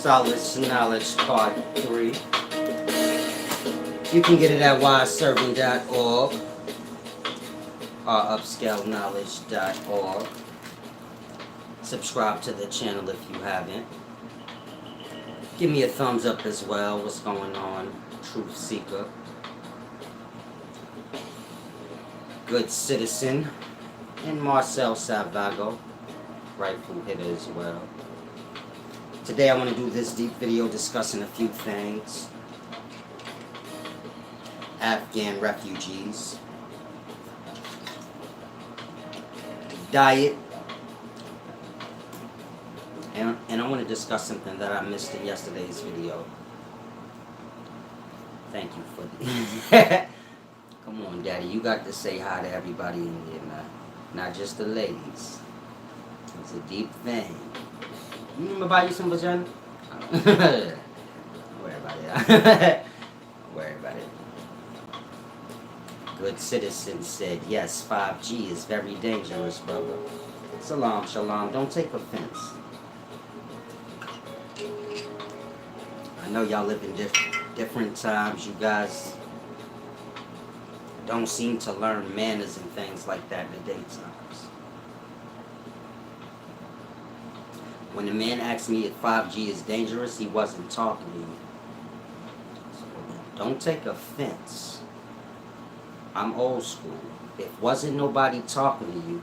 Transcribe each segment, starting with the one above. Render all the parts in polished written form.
Solid Knowledge Part 3. You can get it at wiseservant.org or upscaleknowledge.org. Subscribe to the channel if you haven't. Give me a thumbs up as well. What's going on, Truth Seeker? Good Citizen. And Marcel Salvago, rightful hitter as well. Today I want to do this deep video discussing a few things. Afghan refugees, diet, and I want to discuss something that I missed in yesterday's video. Thank you for the come on, Daddy, you got to say hi to everybody in here, man. Not just the ladies. It's a deep thing. You remember buy you some vagina? Don't worry about it. Don't worry about it. Good Citizen said, yes, 5G is very dangerous, brother. Salam, shalom. Don't take offense. I know y'all live in different times. You guys don't seem to learn manners and things like that in the daytimes. When the man asked me if 5G is dangerous, he wasn't talking to me. So don't take offense. I'm old school. If wasn't nobody talking to you,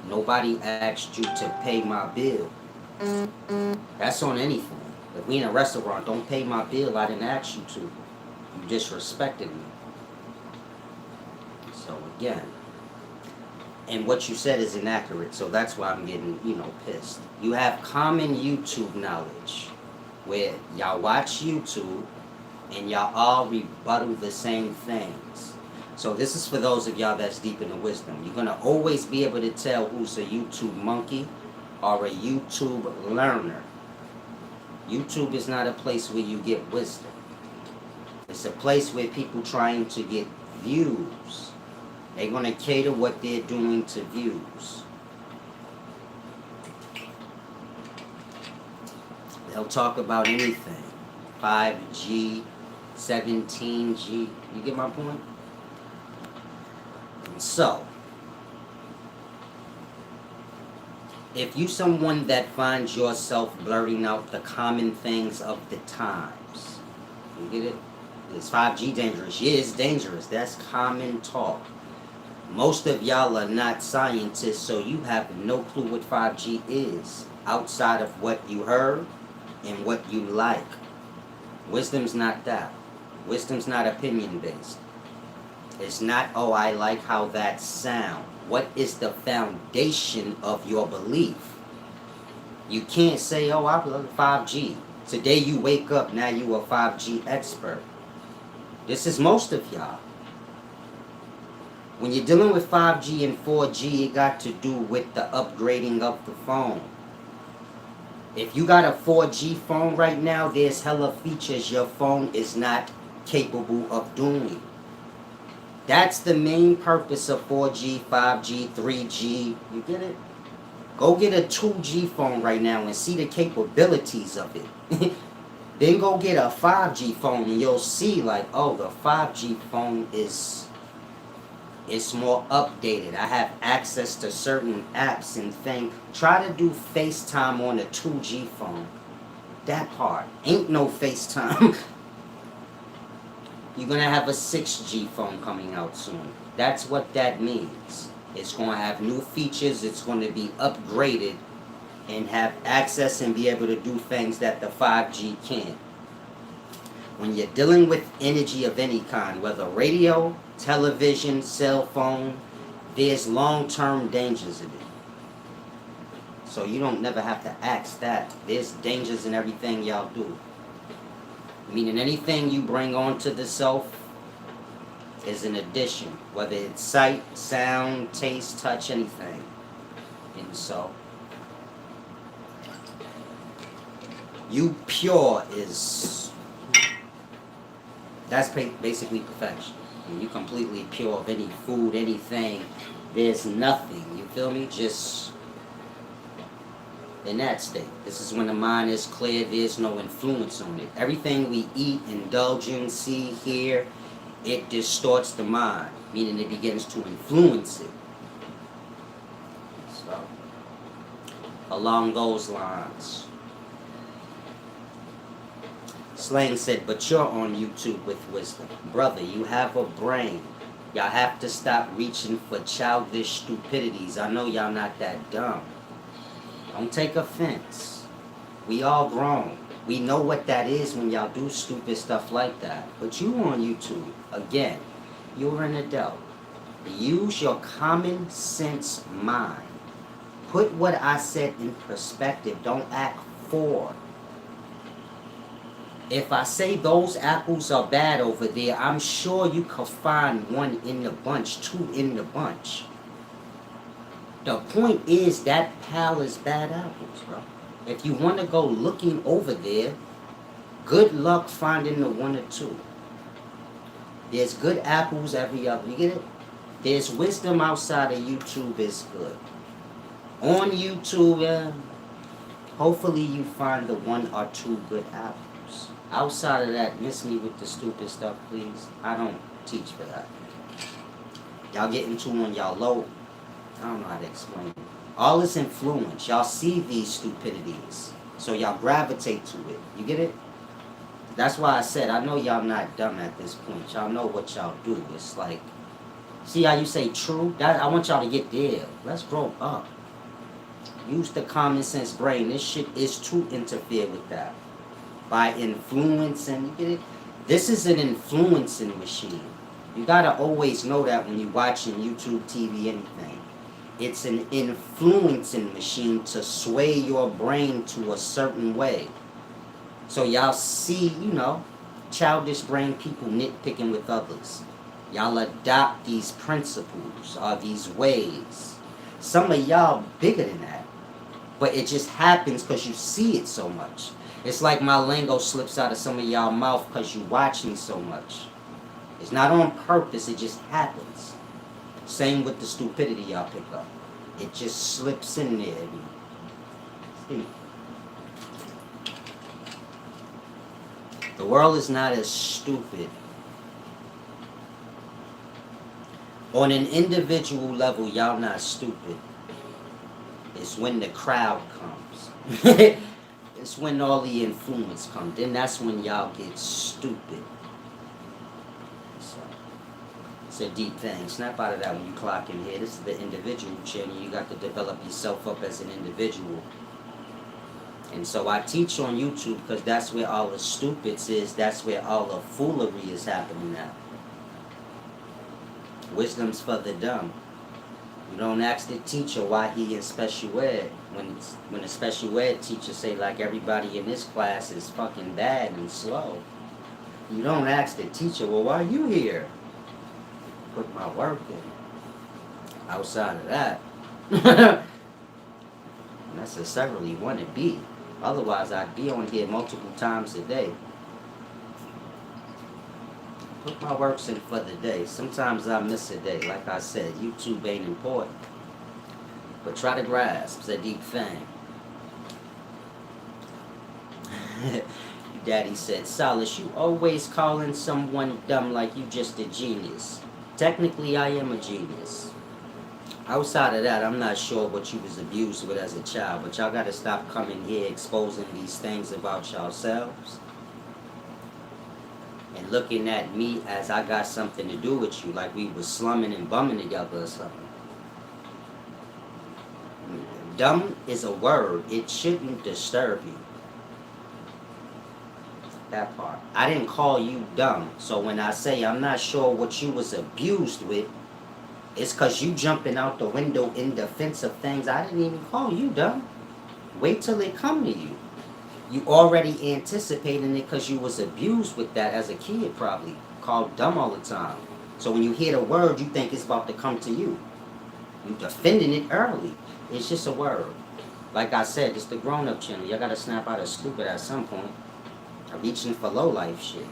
nobody asked you to pay my bill. That's on anything. If we in a restaurant, don't pay my bill, I didn't ask you to. You disrespected me. So again, and what you said is inaccurate, so that's why I'm getting, pissed. You have common YouTube knowledge, where y'all watch YouTube, and y'all all rebuttal the same things. So this is for those of y'all that's deep in the wisdom. You're going to always be able to tell who's a YouTube monkey or a YouTube learner. YouTube is not a place where you get wisdom. It's a place where people trying to get views. They're going to cater what they're doing to views. They'll talk about anything. 5G, 17G. You get my point? So, if you someone that finds yourself blurting out the common things of the times, you get it? Is 5G dangerous? Yeah, it's dangerous. That's common talk. Most of y'all are not scientists, so you have no clue what 5G is outside of what you heard and what you like. Wisdom's not that. Wisdom's not opinion-based. It's not, oh, I like how that sound. What is the foundation of your belief? You can't say, oh, I love 5G. Today you wake up, now you a 5G expert. This is most of y'all. When you're dealing with 5G and 4G, it got to do with the upgrading of the phone. If you got a 4G phone right now, there's hella features your phone is not capable of doing. That's the main purpose of 4G, 5G, 3G. You get it? Go get a 2G phone right now and see the capabilities of it. Then go get a 5G phone and you'll see like, oh, the 5G phone is it's more updated. I have access to certain apps and things. Try to do FaceTime on a 2G phone. That part. Ain't no FaceTime. You're going to have a 6G phone coming out soon. That's what that means. It's going to have new features. It's going to be upgraded and have access and be able to do things that the 5G can't. When you're dealing with energy of any kind, whether radio, television, cell phone, there's long-term dangers in it. So you don't never have to ask that. There's dangers in everything y'all do. Meaning anything you bring onto the self is an addition, whether it's sight, sound, taste, touch, anything. And so, you pure is, that's basically perfection. When you completely pure of any food, anything, there's nothing, you feel me? Just in that state. This is when the mind is clear, there's no influence on it. Everything we eat, indulge in, see, hear, it distorts the mind, meaning it begins to influence it. So, along those lines. Slang said, but you're on YouTube with wisdom. Brother, you have a brain. Y'all have to stop reaching for childish stupidities. I know y'all not that dumb. Don't take offense. We all grown. We know what that is when y'all do stupid stuff like that. But you on YouTube, again, you're an adult. Use your common sense mind. Put what I said in perspective. Don't act for. If I say those apples are bad over there, I'm sure you could find one in the bunch, two in the bunch. The point is that pal is bad apples, bro. If you want to go looking over there, good luck finding the one or two. There's good apples every other. You get it? There's wisdom outside of YouTube is good. On YouTube, hopefully you find the one or two good apples. Outside of that, miss me with the stupid stuff, please. I don't teach for that. Y'all get into on y'all low. I don't know how to explain it. All this influence. Y'all see these stupidities. So y'all gravitate to it. You get it? That's why I said, I know y'all not dumb at this point. Y'all know what y'all do. It's like, see how you say true? I want y'all to get there. Let's grow up. Use the common sense brain. This shit is to interfere with that. By influencing, you get it? This is an influencing machine. You gotta always know that when you're watching YouTube, TV, anything. It's an influencing machine to sway your brain to a certain way. So y'all see, childish brain people nitpicking with others. Y'all adopt these principles or these ways. Some of y'all bigger than that. But it just happens because you see it so much. It's like my lingo slips out of some of y'all mouth because you watch me so much. It's not on purpose, it just happens. Same with the stupidity y'all pick up. It just slips in there. See? The world is not as stupid. On an individual level, y'all not stupid. It's when the crowd comes. It's when all the influence comes. Then that's when y'all get stupid. It's a deep thing. Snap out of that when you clock in here. This is the individual channel. You got to develop yourself up as an individual. And so I teach on YouTube because that's where all the stupids is. That's where all the foolery is happening now. Wisdom's for the dumb. You don't ask the teacher why he in special ed. When a special ed teacher say like everybody in this class is fucking bad and slow. You don't ask the teacher, well, why are you here? Put my work in. Outside of that, necessarily want to be. Otherwise, I'd be on here multiple times a day. Put my works in for the day. Sometimes I miss a day. Like I said, YouTube ain't important. But try to grasp. It's a deep thing. Daddy said, Solace, you always calling someone dumb like you just a genius. Technically, I am a genius. Outside of that, I'm not sure what you was abused with as a child, but y'all gotta stop coming here exposing these things about yourselves and looking at me as I got something to do with you, like we was slumming and bumming together or something. Dumb is a word. It shouldn't disturb you. That part. I didn't call you dumb. So when I say I'm not sure what you was abused with, it's because you jumping out the window in defense of things. I didn't even call you dumb. Wait till it come to you. You already anticipating it because you was abused with that as a kid, probably. Called dumb all the time. So when you hear the word, you think it's about to come to you. You defending it early. It's just a word. Like I said, it's the grown-up channel. Y'all gotta snap out of stupid at some point. Reaching for low-life shit.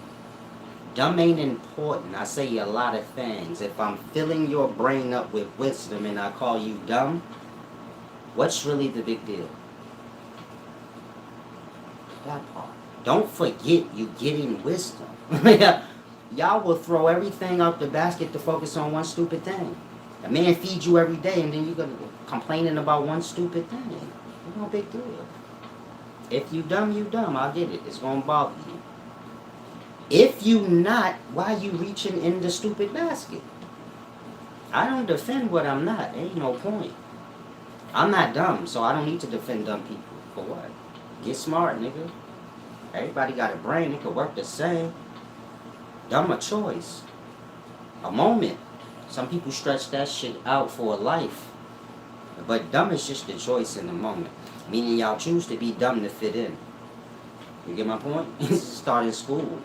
Dumb ain't important. I say a lot of things. If I'm filling your brain up with wisdom and I call you dumb, what's really the big deal? That part. Don't forget you getting wisdom. Y'all will throw everything out the basket to focus on one stupid thing. A man feeds you every day and then you're gonna complaining about one stupid thing. It's no big deal. If you dumb, you dumb. I get it. It's gonna bother you. If you not, why you reaching in the stupid basket? I don't defend what I'm not. Ain't no point. I'm not dumb, so I don't need to defend dumb people. For what? Get smart, nigga. Everybody got a brain. It could work the same. Dumb a choice. A moment. Some people stretch that shit out for a life. But dumb is just a choice in the moment. Meaning y'all choose to be dumb to fit in. You get my point? Start in school.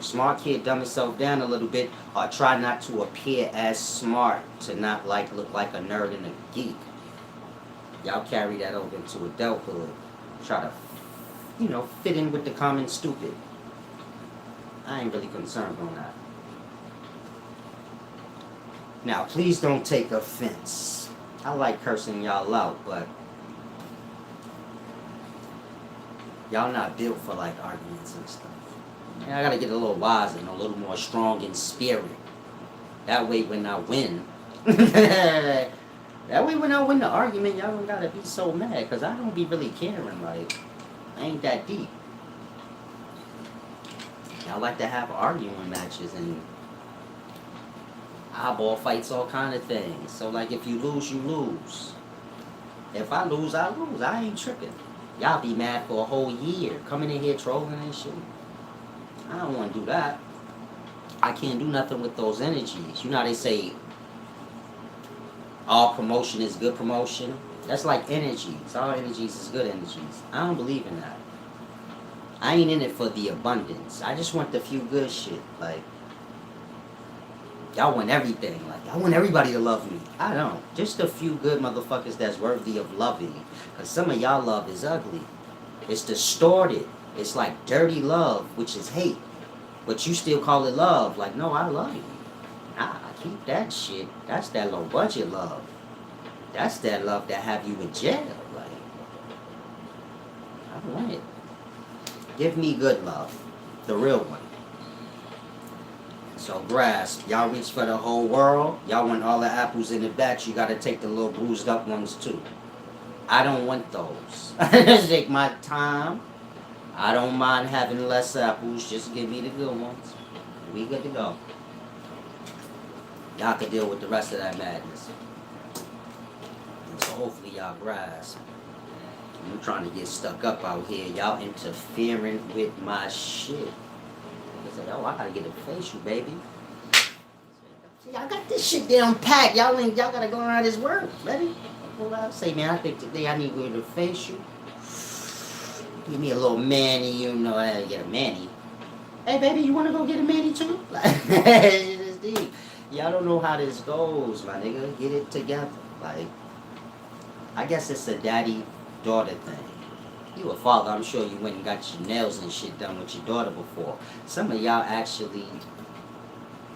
Smart kid dumb himself down a little bit or try not to appear as smart to not look like a nerd and a geek. Y'all carry that over into adulthood. Try to, fit in with the common stupid. I ain't really concerned on that. Now, please don't take offense. I like cursing y'all out, but y'all not built for arguments and stuff. I gotta get a little wiser and a little more strong in spirit. That way when I win, the argument, y'all don't gotta be so mad, because I don't be really caring, I ain't that deep. Y'all like to have arguing matches and eyeball fights, all kind of things. So if you lose, you lose. If I lose, I lose. I ain't tripping. Y'all be mad for a whole year, coming in here trolling and shit. I don't want to do that. I can't do nothing with those energies. You know how they say all promotion is good promotion? That's like energies. All energies is good energies. I don't believe in that. I ain't in it for the abundance. I just want the few good shit. Y'all want everything. Y'all want everybody to love me. I don't. Just a few good motherfuckers that's worthy of loving. Because some of y'all love is ugly. It's distorted. It's like dirty love, which is hate. But you still call it love. No, I love you. Nah, keep that shit. That's that low budget love. That's that love that have you in jail. I don't want it. Give me good love. The real one. So grasp. Y'all reach for the whole world. Y'all want all the apples in the batch. You gotta take the little bruised up ones too. I don't want those. Take my time. I don't mind having less apples. Just give me the good ones. We good to go. Y'all can deal with the rest of that madness. And so hopefully y'all grasp. I'm trying to get stuck up out here. Y'all interfering with my shit. They say, oh, I gotta get a facial, baby. See, I got this shit down packed. Y'all gotta go around this work, ready? Well, I'll say, man, I think today I need to get a facial. Give me a little mani, I gotta get a mani. Hey, baby, you wanna go get a mani too? It's deep. Y'all don't know how this goes, my nigga. Get it together. I guess it's a daddy-daughter thing. You a father, I'm sure you went and got your nails and shit done with your daughter before. Some of y'all actually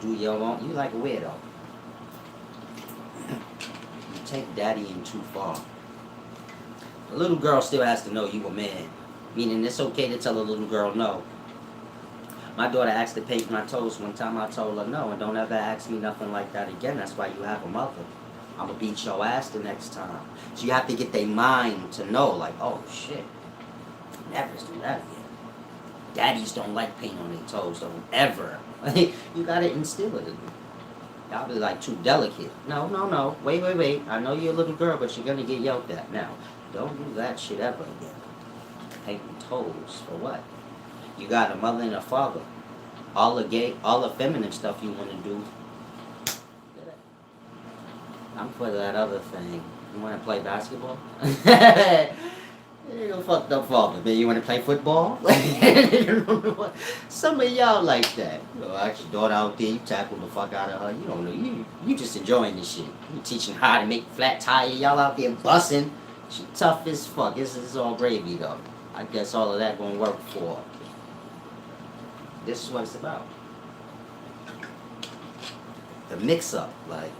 do your own. You like a weirdo. You take daddy in too far. The little girl still has to know you a man. Meaning it's okay to tell a little girl no. My daughter asked to paint my toes one time. I told her no, and don't ever ask me nothing like that again. That's why you have a mother. I'm gonna beat your ass the next time. So you have to get their mind to know, like, oh shit, never do that again. Daddies don't like paint on their toes, don't ever. You gotta instill it in them. Y'all be like too delicate. No, no, no. Wait, wait, wait. I know you're a little girl, but you're gonna get yelled at now. Don't do that shit ever again. Painting toes for what? You got a mother and a father. All the feminine stuff you want to do. I'm for that other thing. You want to play basketball? You a fucked up father, man. You want to play football? Some of y'all like that. You know, ask your daughter out there, you tackle the fuck out of her. You don't know. You just enjoying this shit. You teaching how to make flat tire. Y'all out there busting. She tough as fuck. This is all gravy though. I guess all of that gonna work for her. This is what it's about. The mix up, like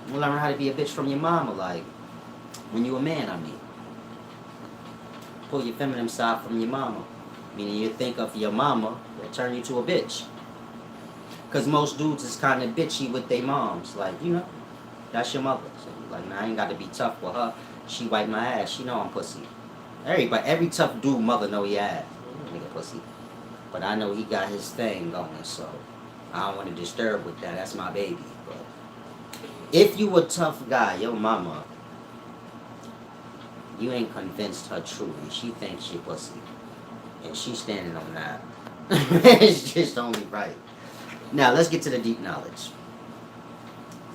you learn how to be a bitch from your mama, like when you a man, I mean. Pull your feminine side from your mama. Meaning you think of your mama, that turn you to a bitch. Cause most dudes is kinda bitchy with their moms. Like, you know, that's your mother. So like, nah, I ain't gotta be tough with her. She wipe my ass, she know I'm pussy. Every tough dude mother know he ass. Nigga pussy. But I know he got his thing going, so I don't want to disturb with that. That's my baby. But if you a tough guy, your mama, you ain't convinced her truly. She thinks you pussy. And she's standing on that. It's just only right. Now, let's get to the deep knowledge.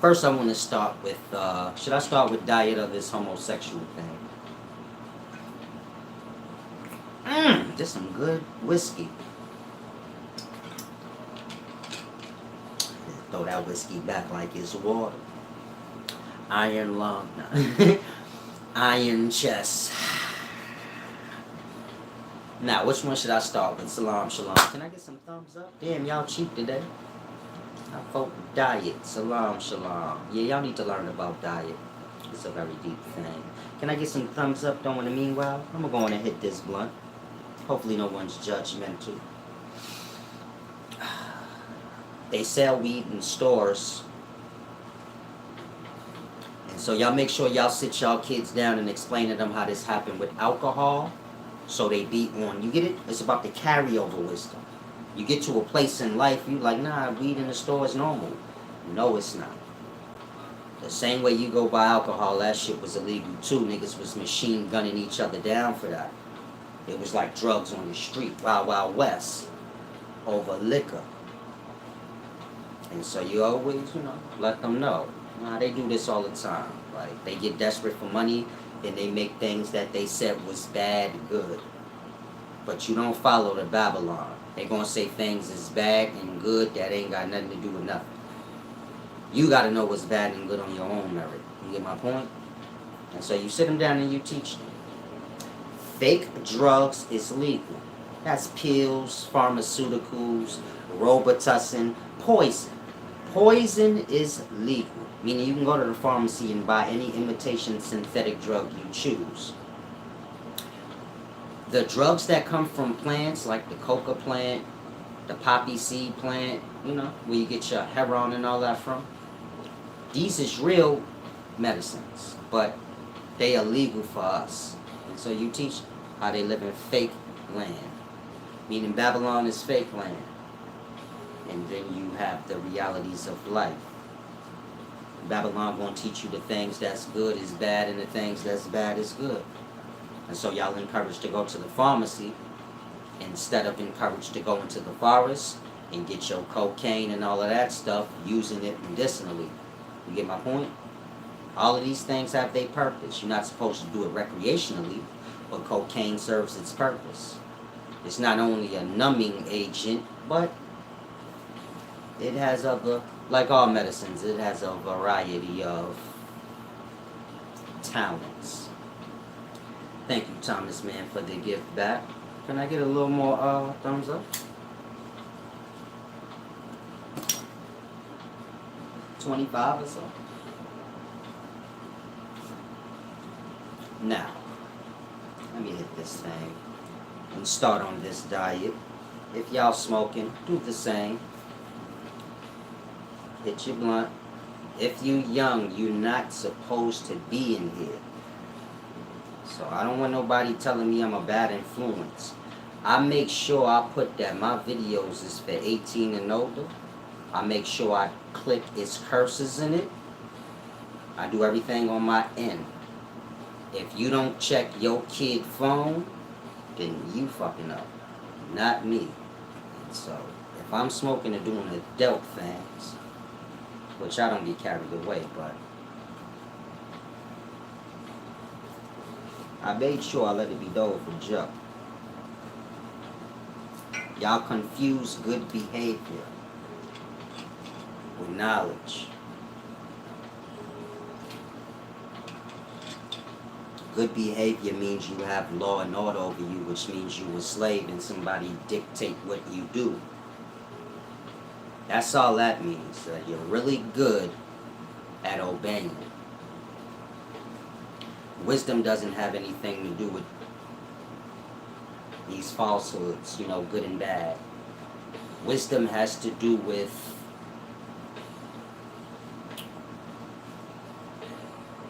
First, I want to start with, should I start with diet or this homosexual thing? This some good whiskey. Throw that whiskey back like it's water. Iron lung. Iron chest. Now, which one should I start with? Salam, shalom. Can I get some thumbs up? Damn, y'all cheap today. I vote diet. Salam, shalom. Yeah, y'all need to learn about diet. It's a very deep thing. Can I get some thumbs up, though, in the meanwhile? I'm going to go on and hit this blunt. Hopefully no one's judgmental. They sell weed in stores. And so y'all make sure y'all sit y'all kids down and explain to them how this happened with alcohol. So they be on. You get it? It's about the carryover wisdom. You get to a place in life, you like, nah, weed in the store is normal. No, it's not. The same way you go buy alcohol, that shit was illegal too. Niggas was machine gunning each other down for that. It was like drugs on the street, Wild Wild West, over liquor. And so you always, you know, let them know. Nah, they do this all the time. Like, they get desperate for money, and they make things that they said was bad good. But you don't follow the Babylon. They're going to say things is bad and good that ain't got nothing to do with nothing. You got to know what's bad and good on your own merit. You get my point? And so you sit them down and you teach them. Fake drugs is legal. That's pills, pharmaceuticals, Robitussin, poison. Poison is legal. Meaning you can go to the pharmacy and buy any imitation synthetic drug you choose. The drugs that come from plants, like the coca plant, the poppy seed plant, you know, where you get your heroin and all that from, these is real medicines, but they are legal for us. And so you teach how they live in fake land. Meaning Babylon is fake land. And then you have the realities of life. Babylon won't teach you the things that's good is bad and the things that's bad is good. And so y'all encouraged to go to the pharmacy instead of encouraged to go into the forest and get your cocaine and all of that stuff, using it medicinally. You get my point? All of these things have their purpose. You're not supposed to do it recreationally, but cocaine serves its purpose. It's not only a numbing agent, but it has other, like all medicines, it has a variety of talents. Thank you, Thomas, man, for the gift back. Can I get a little more thumbs up? 25 or so. Now, let me hit this thing. and start on this diet. If y'all smoking, do the same. Hit your blunt. If you young, you're not supposed to be in here. So I don't want nobody telling me I'm a bad influence. I make sure I put that my videos is for 18 and older. I make sure I click its curses in it. I do everything on my end. If you don't check your kid phone, then you fucking up. Not me. And so if I'm smoking and doing adult things, which I don't get carried away, but I made sure I let it be known for Joe. Y'all confuse good behavior with knowledge. Good behavior means you have law and order over you, which means you a slave and somebody dictate what you do. That's all that means. You're really good at obeying. Wisdom doesn't have anything to do with these falsehoods, good and bad. Wisdom has to do with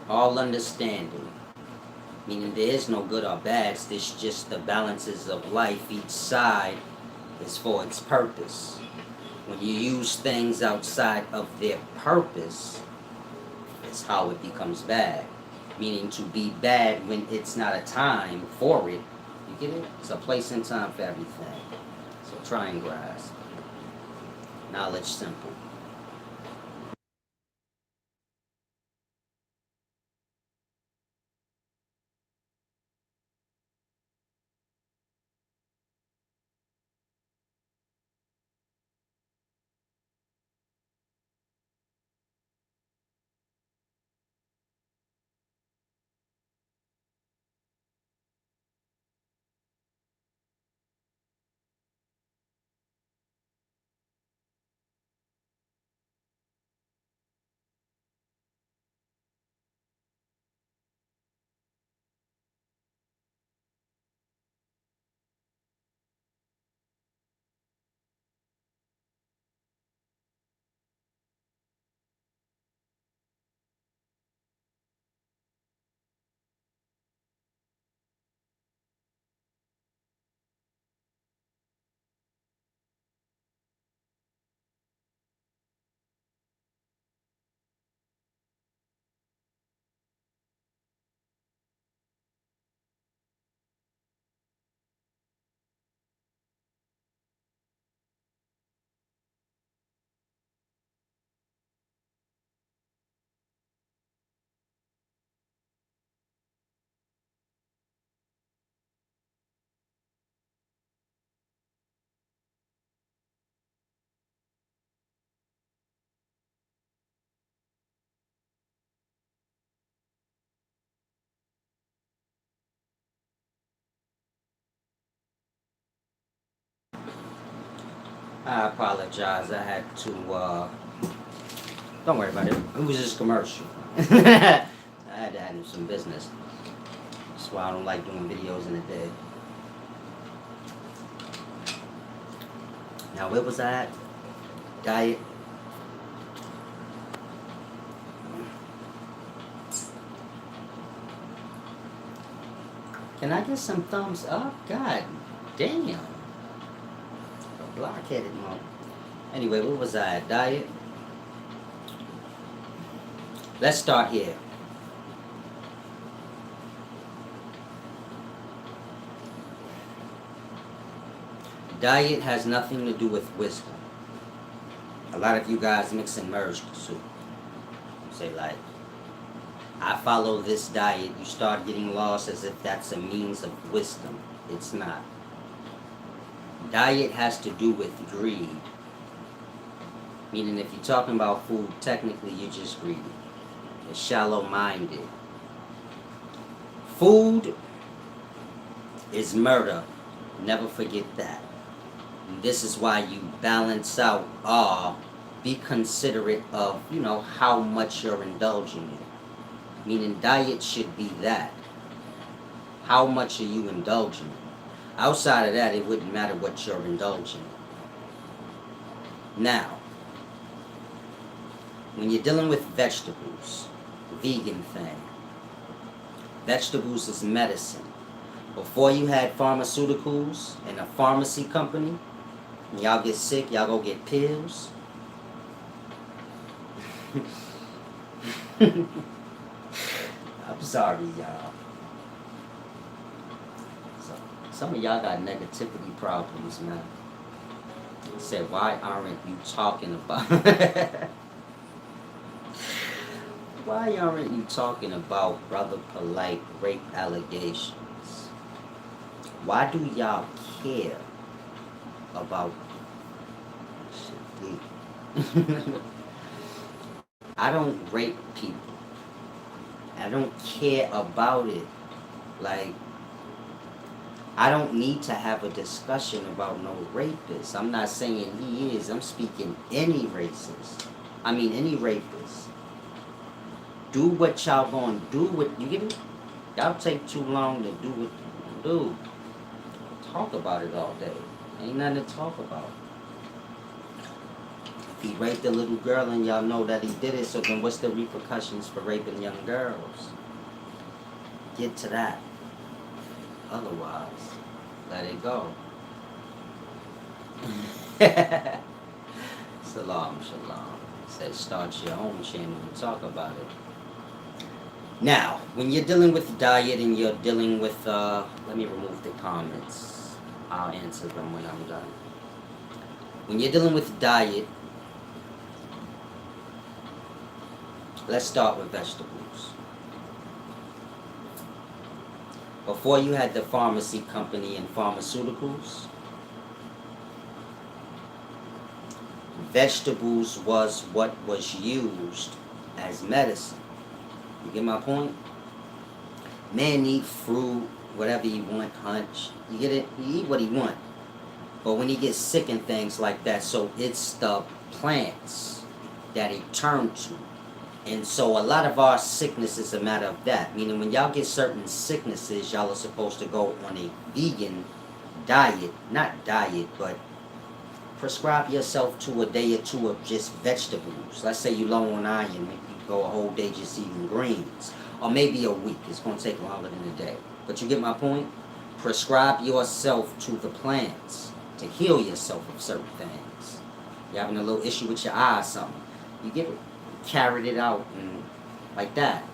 all understanding. Meaning there is no good or bad, it's just the balances of life. Each side is for its purpose. When you use things outside of their purpose, it's how it becomes bad. Meaning to be bad when it's not a time for it. You get it? It's a place and time for everything. So try and grasp. Knowledge simple. I apologize. I had to, don't worry about it. It was just commercial. I had to handle some business. That's why I don't like doing videos in the day. Now, where was I at? Diet. Can I get some thumbs up? God damn. Blockheaded mom. Anyway, what was I at? Diet. Let's start here. Diet has nothing to do with wisdom. A lot of you guys mix and merge the two. Say like, I follow this diet. You start getting lost as if that's a means of wisdom. It's not. Diet has to do with greed. Meaning if you're talking about food, technically you're just greedy. You're shallow-minded. Food is murder. Never forget that. And this is why you balance out be considerate of, how much you're indulging in. Meaning diet should be that. How much are you indulging in? Outside of that, it wouldn't matter what you're indulging in. Now, when you're dealing with vegetables, vegan thing, vegetables is medicine. Before you had pharmaceuticals and a pharmacy company, when y'all get sick, y'all go get pills. I'm sorry, y'all. So, some of y'all got negativity problems, man. I said, why aren't you talking about why aren't you talking about Brother Polite rape allegations? Why do y'all care about shit deep? I don't rape people. I don't care about it. Like, I don't need to have a discussion about no rapist. I'm not saying he is. I'm speaking any racist. I mean any rapist. Do what y'all gonna do with you get it? Y'all take too long to do what you do. Talk about it all day. Ain't nothing to talk about. If he raped a little girl and y'all know that he did it, so then what's the repercussions for raping young girls? Get to that. Otherwise, let it go. Salam, shalom. Says start your own channel and talk about it. Now, when you're dealing with diet and you're dealing with, let me remove the comments. I'll answer them when I'm done. When you're dealing with diet, let's start with vegetables. Before you had the pharmacy company and pharmaceuticals, vegetables was what was used as medicine. You get my point? Man eat fruit, whatever he want, hunch. You get it? He eat what he want. But when he gets sick and things like that, so it's the plants that he turned to. And so a lot of our sickness is a matter of that. Meaning when y'all get certain sicknesses, y'all are supposed to go on a vegan diet. Not diet, but prescribe yourself to a day or two of just vegetables. Let's say you're low on iron. Maybe you go a whole day just eating greens. Or maybe a week. It's going to take longer than a day. But you get my point? Prescribe yourself to the plants to heal yourself of certain things. You're having a little issue with your eye or something. You get it. Carried it out and like that.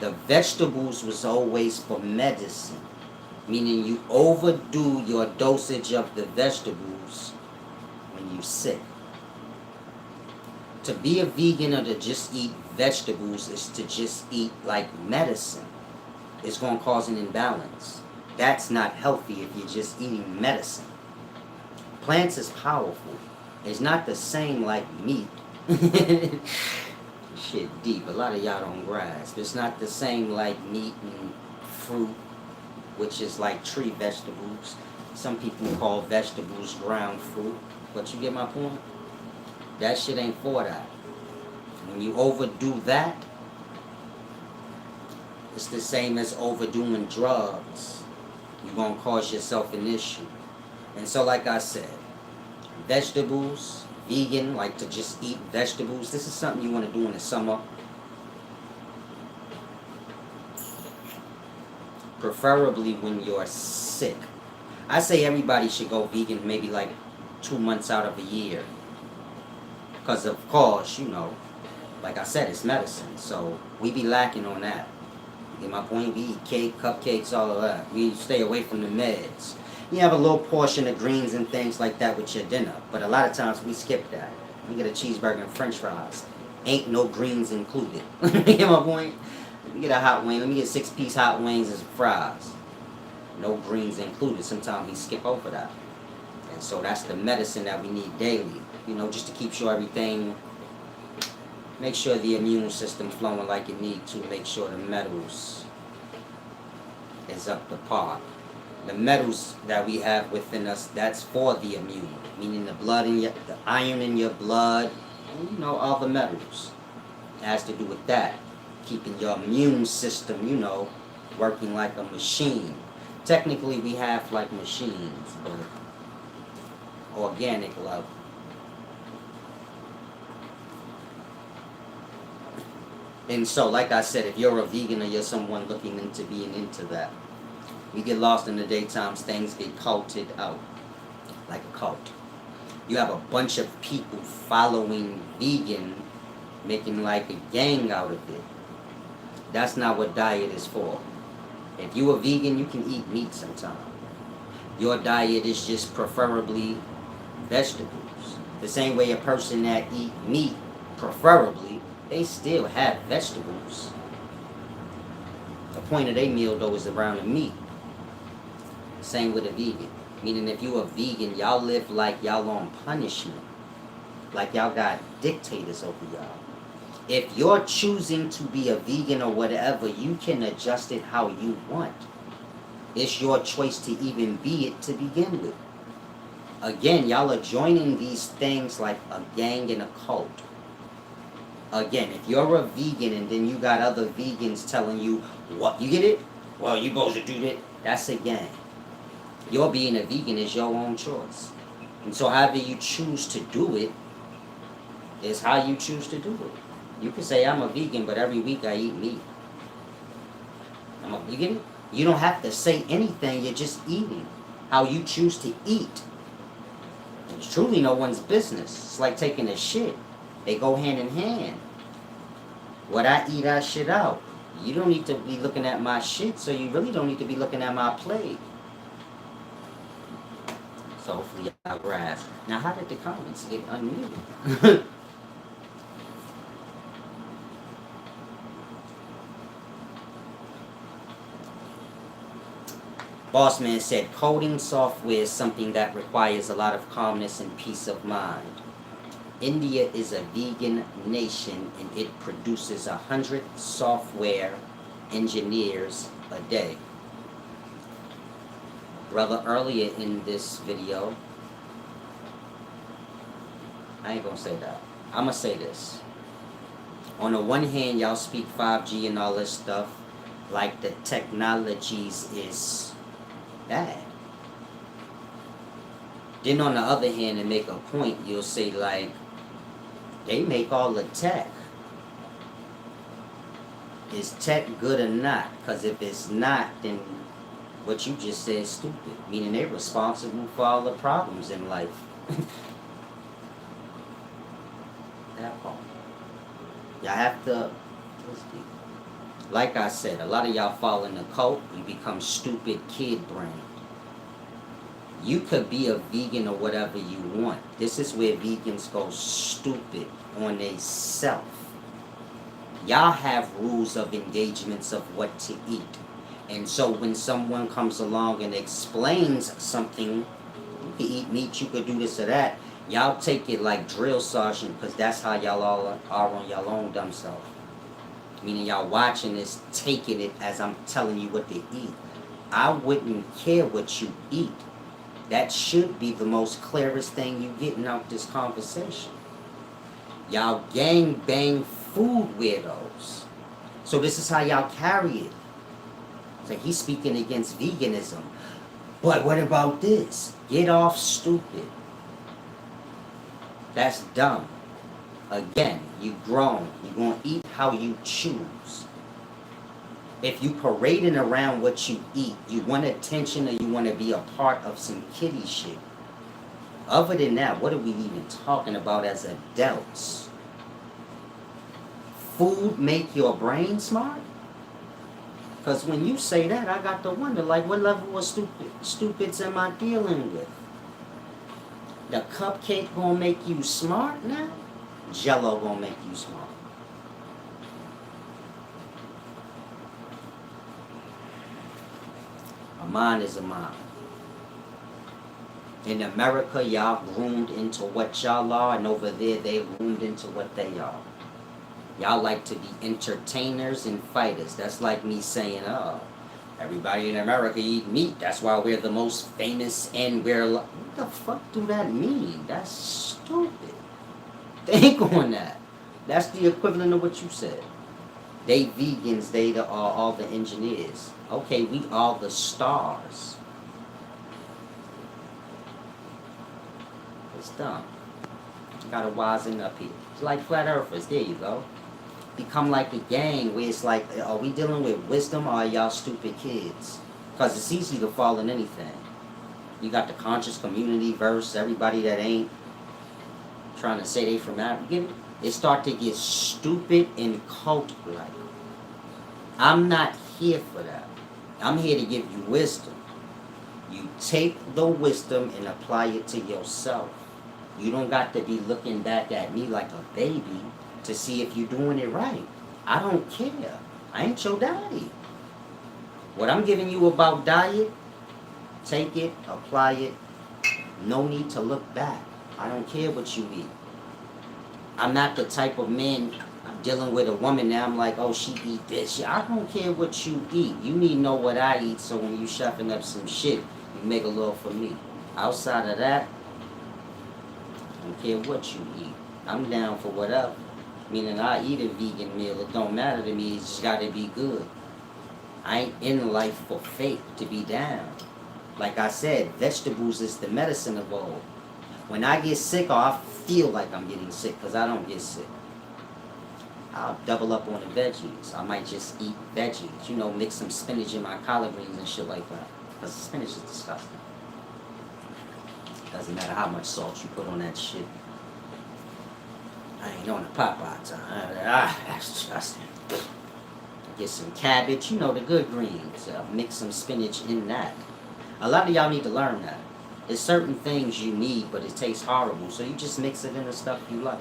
The vegetables was always for medicine, meaning you overdo your dosage of the vegetables when you're sick. To be a vegan or to just eat vegetables is to just eat like medicine. It's going to cause an imbalance. That's not healthy if you're just eating medicine. Plants is powerful. It's not the same like meat. Shit deep. A lot of y'all don't grasp. It's not the same like meat and fruit, which is like tree vegetables. Some people call vegetables ground fruit. But you get my point? That shit ain't for that. When you overdo that, it's the same as overdoing drugs. You're going to cause yourself an issue. And so like I said, vegetables, vegan, like to just eat vegetables. This is something you want to do in the summer. Preferably when you're sick. I say everybody should go vegan maybe like 2 months out of a year. Because of course, you know, like I said, it's medicine. So we be lacking on that. You get my point? We eat cake, cupcakes, all of that. We stay away from the meds. You have a little portion of greens and things like that with your dinner. But a lot of times we skip that. We get a cheeseburger and french fries. Ain't no greens included. You get my point? Let me get a hot wing. Let me get 6-piece hot wings and some fries. No greens included. Sometimes we skip over that. And so that's the medicine that we need daily. You know, just to keep sure everything, make sure the immune system flowing like it need to. Make sure the metals is up to par. The metals that we have within us, that's for the immune, meaning the blood in the iron in your blood, and you know, all the metals. It has to do with that, keeping your immune system, you know, working like a machine. Technically, we have like machines, but organic love. And so, like I said, if you're a vegan or you're someone looking into being into that, you get lost in the daytimes, things get culted out like a cult. You have a bunch of people following vegan, making like a gang out of it. That's not what diet is for. If you a vegan, you can eat meat sometime. Your diet is just preferably vegetables. The same way a person that eat meat, preferably, they still have vegetables. The point of their meal though is around the meat. Same with a vegan. Meaning if you a vegan, y'all live like y'all on punishment. Like y'all got dictators over y'all. If you're choosing to be a vegan or whatever, you can adjust it how you want. It's your choice to even be it to begin with. Again, y'all are joining these things like a gang and a cult. Again, if you're a vegan and then you got other vegans telling you, what, you get it? Well, you supposed to do that. That's a gang. Your being a vegan is your own choice. And so however you choose to do it is how you choose to do it. You can say I'm a vegan, but every week I eat meat. You get it? You don't have to say anything, you're just eating. How you choose to eat. It's truly no one's business. It's like taking a shit. They go hand in hand. What I eat, I shit out. You don't need to be looking at my shit, so you really don't need to be looking at my plate. So hopefully y'all grasp. Now how did the comments get unmuted? Bossman said, coding software is something that requires a lot of calmness and peace of mind. India is a vegan nation and it produces 100 software engineers a day. Brother, earlier in this video, I ain't gonna say that. I'm gonna say this. On the one hand, y'all speak 5G and all this stuff, like the technologies is bad. Then on the other hand, to make a point, you'll say like, they make all the tech. Is tech good or not? Because if it's not, then what you just said is stupid. Meaning they're responsible for all the problems in life. That part. Y'all have to, like I said, a lot of y'all fall in the cult, you become stupid kid brain. You could be a vegan or whatever you want. This is where vegans go stupid on they self. Y'all have rules of engagements of what to eat. And so when someone comes along and explains something, you can eat meat, you could do this or that, y'all take it like drill sergeant because that's how y'all all are on y'all own dumb self. Meaning y'all watching this, taking it as I'm telling you what to eat. I wouldn't care what you eat. That should be the most clearest thing you getting out this conversation. Y'all gang bang food weirdos. So this is how y'all carry it. It's like he's speaking against veganism. But what about this? Get off stupid. That's dumb. Again, you grown. You're going to eat how you choose. If you parading around what you eat, you want attention or you want to be a part of some kiddie shit. Other than that, what are we even talking about as adults? Food make your brain smart? Because when you say that, I got to wonder, like, what level of stupids am I dealing with? The cupcake gonna make you smart now? Jello gonna make you smart. A mind is a mind. In America, y'all groomed into what y'all are, and over there, they groomed into what they are. Y'all like to be entertainers and fighters. That's like me saying, oh, everybody in America eat meat. That's why we're the most famous and we're... What the fuck do that mean? That's stupid. Think on that. That's the equivalent of what you said. They vegans, are all the engineers. Okay, we are the stars. It's dumb. You gotta wisen up here. It's like flat earthers. There you go. Become like a gang where it's like, are we dealing with wisdom or are y'all stupid kids? Because it's easy to fall in anything. You got the conscious community verse, everybody that ain't trying to say they from Africa. It start to get stupid and cult-like. I'm not here for that. I'm here to give you wisdom. You take the wisdom and apply it to yourself. You don't got to be looking back at me like a baby to see if you're doing it right. I don't care. I ain't your daddy. What I'm giving you about diet, take it, apply it. No need to look back. I don't care what you eat. I'm not the type of man dealing with a woman now. I'm like, oh, she eat this. I don't care what you eat. You need to know what I eat, so when you shuffling up some shit, you make a little for me. Outside of that, I don't care what you eat. I'm down for whatever. Meaning I eat a vegan meal. It don't matter to me. It's just got to be good. I ain't in life for fake to be down. Like I said, vegetables is the medicine of all. When I get sick, or I feel like I'm getting sick, because I don't get sick, I'll double up on the veggies. I might just eat veggies. You know, mix some spinach in my collard greens and shit like that. Because spinach is disgusting. Doesn't matter how much salt you put on that shit. I ain't on the Popeye time. That's disgusting. Get some cabbage, you know, the good greens. Mix some spinach in that. A lot of y'all need to learn that. There's certain things you need, but it tastes horrible. So you just mix it in the stuff you like.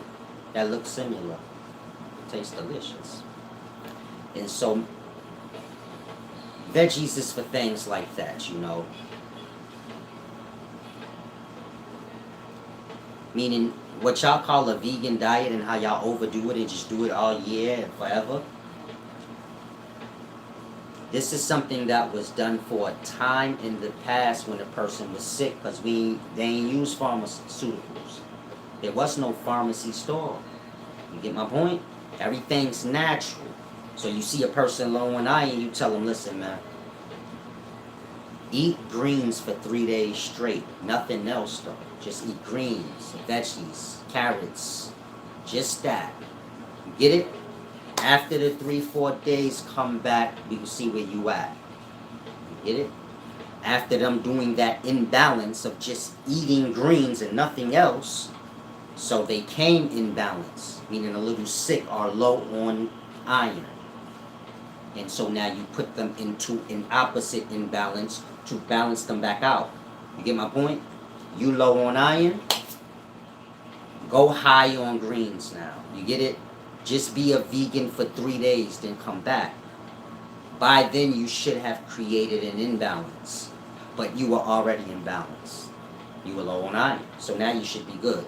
That looks similar. It tastes delicious. And so, veggies is for things like that, you know. Meaning, what y'all call a vegan diet and how y'all overdo it and just do it all year and forever. This is something that was done for a time in the past when a person was sick, because they ain't use pharmaceuticals. There was no pharmacy store. You get my point? Everything's natural. So you see a person low on iron, you tell them, listen, man, eat greens for 3 days straight. Nothing else, though. Just eat greens, veggies, carrots. Just that. You get it? After the 3-4 days, come back, we can see where you at. You get it? After them doing that imbalance of just eating greens and nothing else, so they came in balance, meaning a little sick or low on iron. And so now you put them into an opposite imbalance to balance them back out. You get my point? You low on iron, go high on greens now. You get it? Just be a vegan for 3 days, then come back. By then, you should have created an imbalance. But you were already in balance. You were low on iron. So now you should be good.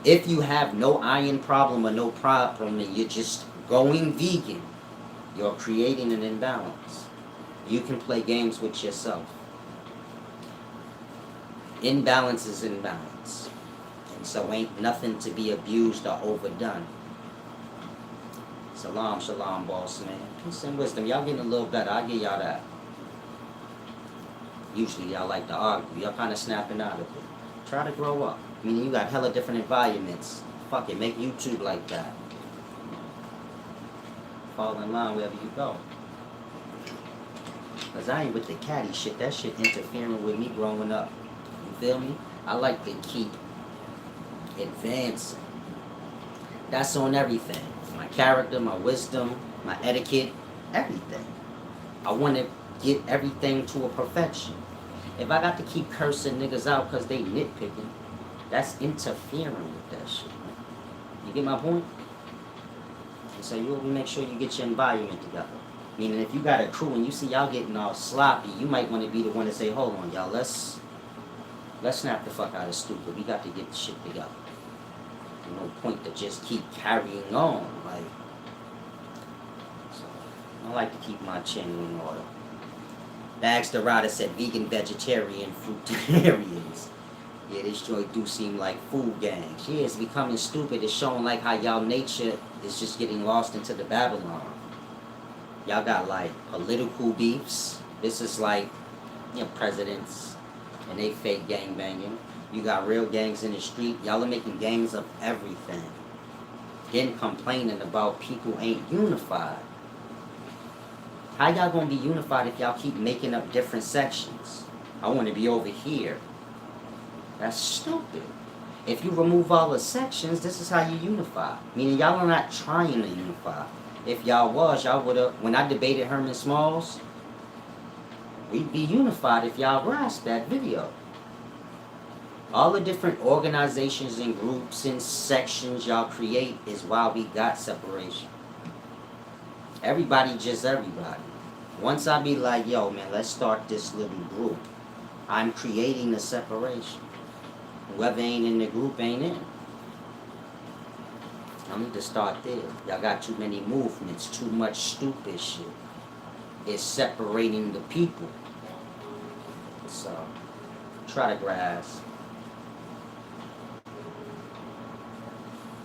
If you have no iron problem or no problem and you're just going vegan, you're creating an imbalance. You can play games with yourself. Imbalance is imbalance. And so ain't nothing to be abused or overdone. Shalom, boss man. Peace and wisdom. Y'all getting a little better. I'll give y'all that. Usually y'all like to argue. Y'all kind of snapping out of it. Try to grow up. I mean, you got hella different environments. Fuck it, make YouTube like that. Fall in line wherever you go. Because I ain't with the catty shit. That shit interfering with me growing up. You feel me? I like to keep advancing. That's on everything. My character, my wisdom, my etiquette, everything. I want to get everything to a perfection. If I got to keep cursing niggas out because they nitpicking, that's interfering with that shit. You get my point? And so you make sure you get your environment together. Meaning if you got a crew and you see y'all getting all sloppy, you might want to be the one to say, hold on, y'all, let's snap the fuck out of stupid. We got to get the shit together. No point to just keep carrying on. Like, so I like to keep my chin in order. Bags the Rider said vegan, vegetarian, fruitarians. Yeah, this joint do seem like food gangs. Yeah, it's becoming stupid. It's showing like how y'all nature is just getting lost into the Babylon. Y'all got like political beefs. This is like, presidents and they fake gang banging. You got real gangs in the street. Y'all are making gangs of everything. Then complaining about people ain't unified. How y'all gonna be unified if y'all keep making up different sections? I want to be over here. That's stupid. If you remove all the sections, this is how you unify. Meaning y'all are not trying to unify. If y'all was, y'all would have. When I debated Herman Smalls, we'd be unified if y'all grasped that video. All the different organizations and groups and sections y'all create is why we got separation. Everybody just everybody. Once I be like, yo, man, let's start this little group, I'm creating the separation. Whoever ain't in the group ain't in. I need to start there. Y'all got too many movements, too much stupid shit. It's separating the people. So, try to grasp.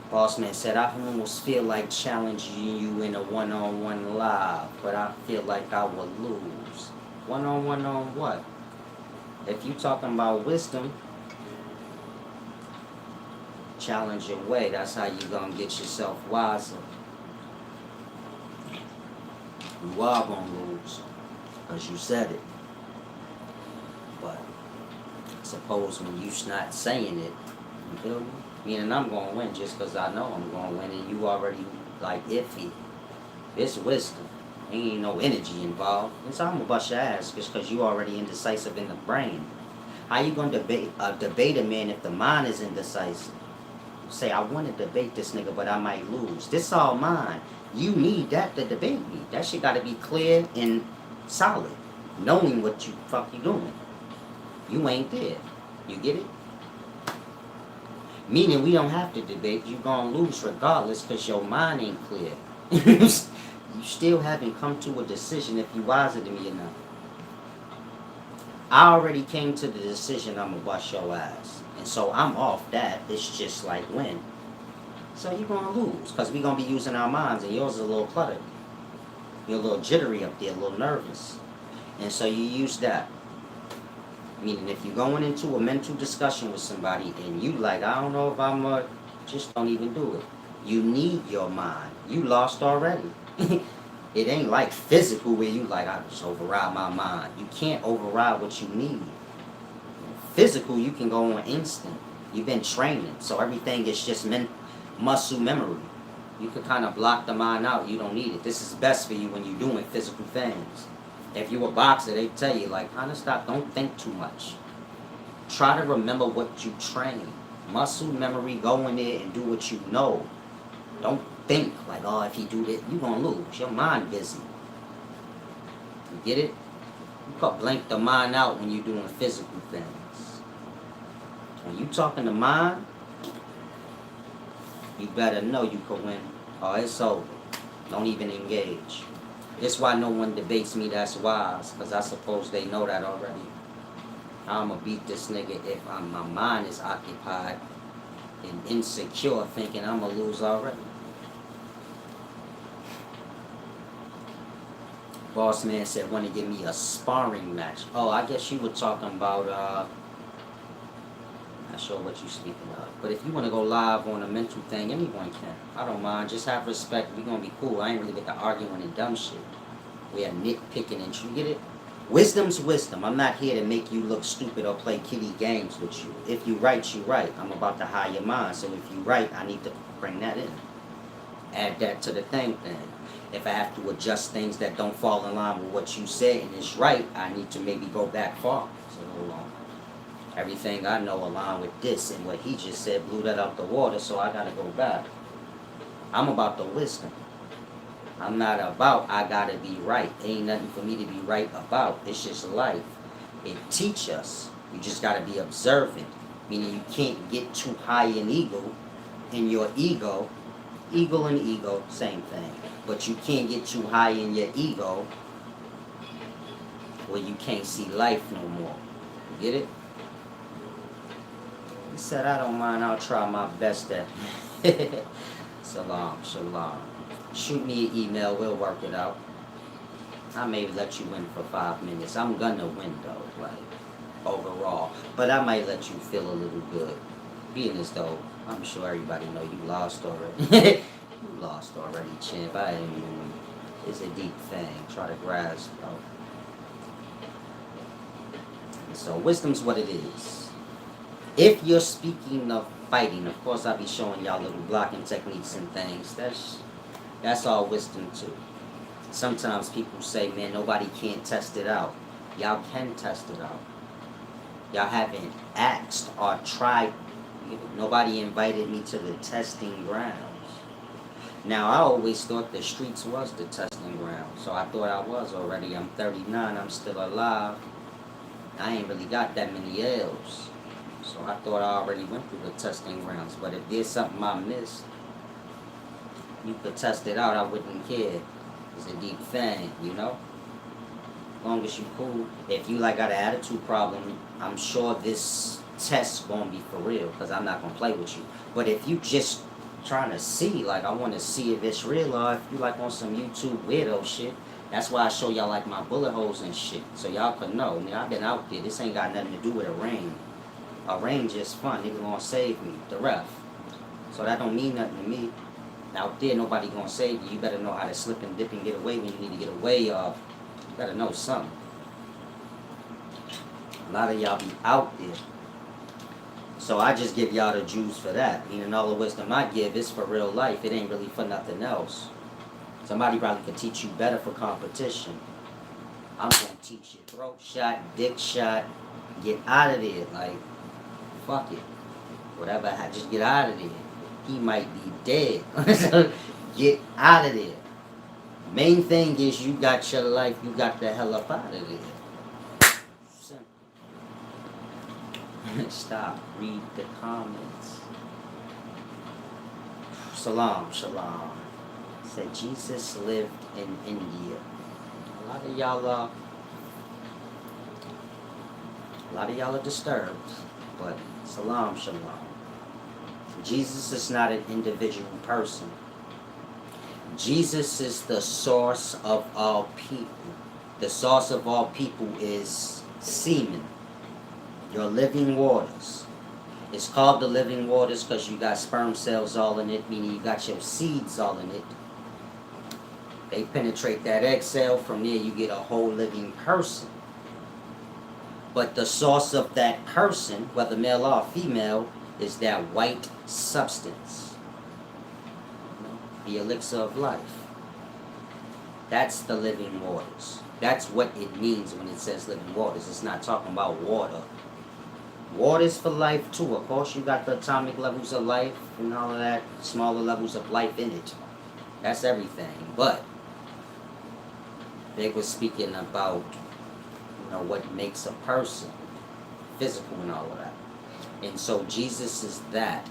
Boss man said, I almost feel like challenging you in a one-on-one live, but I feel like I will lose. One-on-one on what? If you talking about wisdom, challenge your way. That's how you gonna get yourself wiser. You are gonna lose, because you said it. But suppose when you not saying it, you feel me? Meaning I'm gonna win just because I know I'm gonna win, and you already like iffy. It's wisdom. Ain't no energy involved. It's I'm gonna bust your ass just because you already indecisive in the brain. How you gonna debate a man if the mind is indecisive? Say I want to debate this nigga, but I might lose. This all mine. You need that to debate me. That shit gotta be clear and solid, knowing what you fuck you doing. You ain't there. You get it? Meaning we don't have to debate. You gonna lose regardless because your mind ain't clear. You still haven't come to a decision if you wiser than me or not. I already came to the decision I'm gonna bust your ass. And so I'm off that. It's just like when. So you're gonna lose because we gonna be using our minds, and yours is a little cluttered. You're a little jittery up there, a little nervous. And so you use that. Meaning if you're going into a mental discussion with somebody and you like, I don't know if I'm just don't even do it. You need your mind. You lost already. It ain't like physical where you like, I just override my mind. You can't override what you need. Physical, you can go on instinct. You've been training. So everything is just muscle memory. You can kind of block the mind out. You don't need it. This is best for you when you're doing physical things. If you're a boxer, they tell you, like, kind of stop, don't think too much. Try to remember what you train. Muscle memory, go in there and do what you know. Don't think, like, oh, if you do this, you're going to lose. Your mind busy. You get it? You can blank the mind out when you're doing physical things. When you talking to mind, you better know you can win. Oh, it's over. Don't even engage. It's why no one debates me that's wise, because I suppose they know that already. I'm going to beat this nigga if my mind is occupied and insecure, thinking I'm going to lose already. Boss man said, want to give me a sparring match. Oh, I guess you were talking about, not sure what you're speaking of. But if you want to go live on a mental thing, anyone can. I don't mind. Just have respect. We're going to be cool. I ain't really get to arguing and dumb shit. We are nitpicking and you get it? Wisdom's wisdom. I'm not here to make you look stupid or play kiddie games with you. If you right, you right. I'm about to hire your mind. So if you right, I need to bring that in. Add that to the thing. If I have to adjust things that don't fall in line with what you said and it's right, I need to maybe go back far. So hold on. Everything I know aligned with this, and what he just said blew that out the water, so I gotta go back. I'm about the wisdom. I'm not about I gotta be right. Ain't nothing for me to be right about. It's just life. It teach us. You just gotta be observant. Meaning you can't get too high in ego. In your ego and ego, same thing. But you can't get too high in your ego where you can't see life no more. You get it? He said, I don't mind, I'll try my best at Salam, shalom. Shoot me an email, we'll work it out. I may let you win for 5 minutes. I'm gonna win though, like, overall. But I might let you feel a little good. Being as though, I'm sure everybody know you lost already. You lost already, champ. I ain't even, it's a deep thing. Try to grasp, though. So wisdom's what it is. If you're speaking of fighting, of course I'll be showing y'all little blocking techniques and things. That's all wisdom too. Sometimes people say, man, nobody can't test it out. Y'all can test it out. Y'all haven't asked or tried. Nobody invited me to the testing grounds. Now, I always thought the streets was the testing ground. So I thought I was already. I'm 39. I'm still alive. I ain't really got that many L's. So I thought I already went through the testing grounds. But if there's something I missed, you could test it out. I wouldn't care. It's a deep thing, you know? As long as you cool. If you like got an attitude problem, I'm sure this test gonna be for real, because I'm not gonna play with you. But if you just trying to see, like, I want to see if it's real, or if you like on some YouTube weirdo shit, that's why I show y'all like my bullet holes and shit, so y'all could know. I mean, I've been out there. This ain't got nothing to do with a ring. A ring just fun. Nigga gonna save me, the ref. So that don't mean nothing to me. Out there, nobody gonna save you. You better know how to slip and dip and get away when you need to get away. You better know something. A lot of y'all be out there. So I just give y'all the juice for that. Meaning all the wisdom I give is for real life. It ain't really for nothing else. Somebody probably could teach you better for competition. I'm gonna teach you throat shot, dick shot. Get out of there. Like, fuck it. Whatever, just get out of there. He might be dead. Get out of there. Main thing is you got your life. You got the hell up out of there. Simple. Stop. Read the comments. Salam, shalom. Said Jesus lived in India. A lot of y'all are disturbed, but salam, shalom. Jesus is not an individual person. Jesus is the source of all people. The source of all people is semen. Your living waters. It's called the living waters because you got sperm cells all in it, meaning you got your seeds all in it. They penetrate that egg cell. From there you get a whole living person. But the source of that person, whether male or female, is that white substance. The elixir of life. That's the living waters. That's what it means when it says living waters. It's not talking about water. Water's for life too. Of course, you got the atomic levels of life and all of that, smaller levels of life in it. That's everything. But they were speaking about, what makes a person, physical and all of that. And so Jesus is that,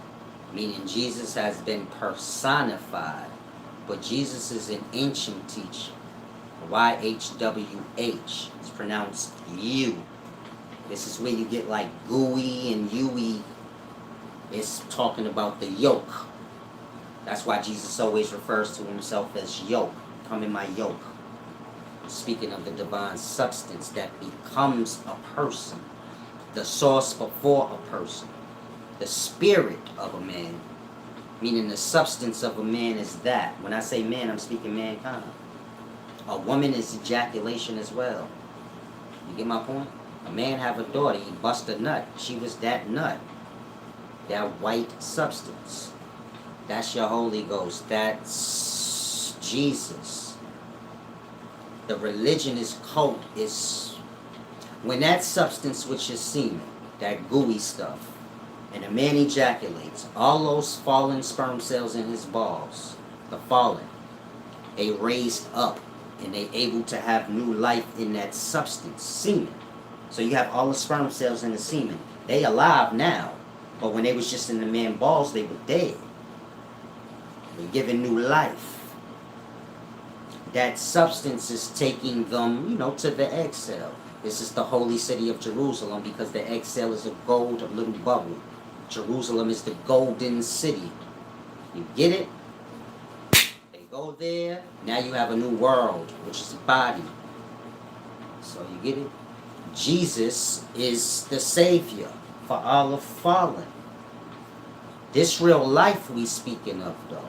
meaning Jesus has been personified. But Jesus is an ancient teacher. YHWH. It's pronounced you. This is where you get like gooey and Yui. It's talking about the yoke. That's why Jesus always refers to himself as yoke. Come in my yoke. Speaking of the divine substance that becomes a person. The source before a person. The spirit of a man. Meaning the substance of a man is that. When I say man, I'm speaking mankind. A woman is ejaculation as well. You get my point? A man have a daughter, he bust a nut. She was that nut. That white substance. That's your Holy Ghost. That's Jesus. The religionist cult is when that substance, which is semen, that gooey stuff, and a man ejaculates, all those fallen sperm cells in his balls, the fallen, they raised up and they able to have new life in that substance, semen. So you have all the sperm cells in the semen. They alive now, but when they was just in the man's balls, they were dead. They're given new life. That substance is taking them, to the egg cell. This is the holy city of Jerusalem because the egg cell is a gold little bubble. Jerusalem is the golden city. You get it? They go there. Now you have a new world, which is the body. So you get it? Jesus is the Savior for all of fallen. This real life we speaking of, though.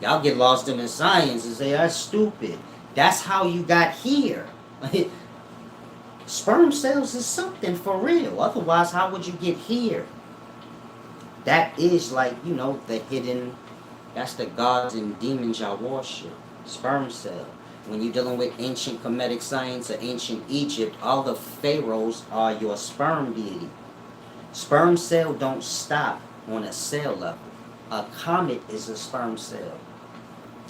Y'all get lost in the science and say, that's stupid. That's how you got here. Sperm cells is something for real. Otherwise, how would you get here? That is like, you know, the hidden, that's the gods and demons y'all worship. Sperm cell. When you're dealing with ancient Kemetic science or ancient Egypt, all the pharaohs are your sperm deity. Sperm cell don't stop on a cell level. A comet is a sperm cell.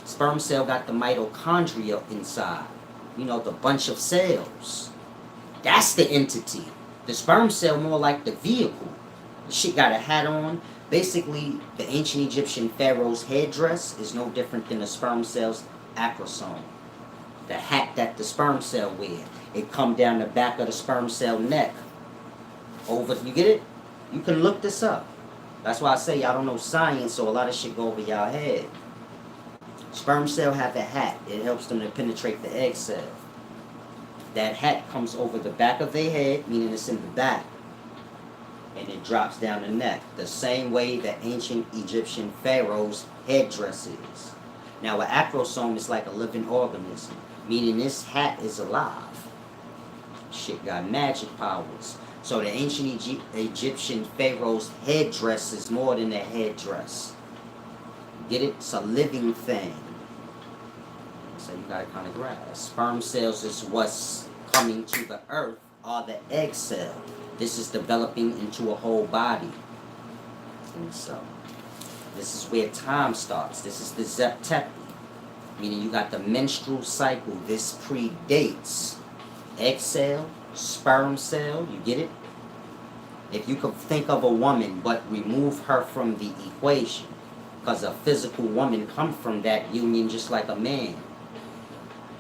Sperm cell got the mitochondria inside. You know, the bunch of cells. That's the entity. The sperm cell more like the vehicle. The shit got a hat on. Basically, the ancient Egyptian pharaoh's headdress is no different than the sperm cell's acrosome. The hat that the sperm cell wear. It come down the back of the sperm cell neck. Over, you get it? You can look this up. That's why I say y'all don't know science, so a lot of shit go over y'all head. Sperm cell have a hat. It helps them to penetrate the egg cell. That hat comes over the back of their head, meaning it's in the back. And it drops down the neck. The same way the ancient Egyptian pharaoh's headdress is. Now, an acrosome is like a living organism, meaning this hat is alive. Shit got magic powers. So the ancient Egyptian pharaoh's headdress is more than a headdress. Get it? It's a living thing. So you gotta kind of grasp. Sperm cells is what's coming to the earth, or the egg cell. This is developing into a whole body. And so, this is where time starts. This is the Zeptepi. Meaning you got the menstrual cycle. This predates egg cell, sperm cell. You get it? If you could think of a woman, but remove her from the equation. Because a physical woman comes from that union just like a man.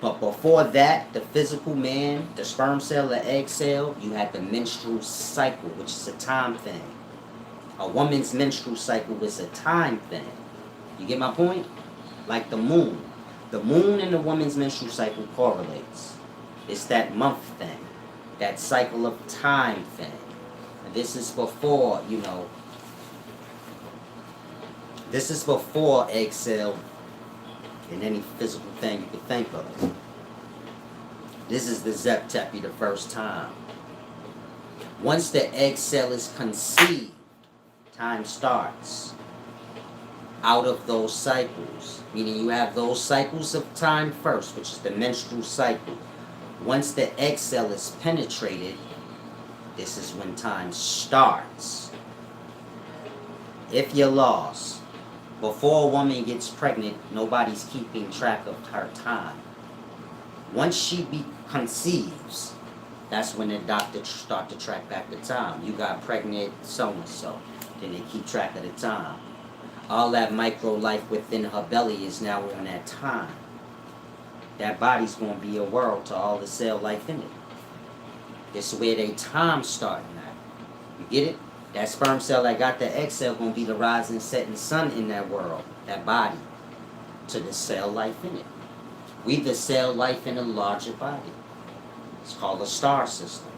But before that, the physical man, the sperm cell, the egg cell, you had the menstrual cycle, which is a time thing. A woman's menstrual cycle is a time thing. You get my point? Like the moon. The moon and the woman's menstrual cycle correlates. It's that month thing. That cycle of time thing. And this is before, you know, this is before egg cell and any physical thing you could think of. This is the Zeptepi the first time. Once the egg cell is conceived, time starts. Out of those cycles, meaning you have those cycles of time first, which is the menstrual cycle. Once the egg cell is penetrated, this is when time starts. If you're lost, before a woman gets pregnant, nobody's keeping track of her time. Once she conceives, that's when the doctor start to track back the time. You got pregnant so-and-so. Then they keep track of the time. All that micro life within her belly is now on that time. That body's going to be a world to all the cell life in it. This is where they time starting at. You get it? That sperm cell that got the egg cell going to be the rising, setting sun in that world, that body, to the cell life in it. We the cell life in a larger body. It's called a star system.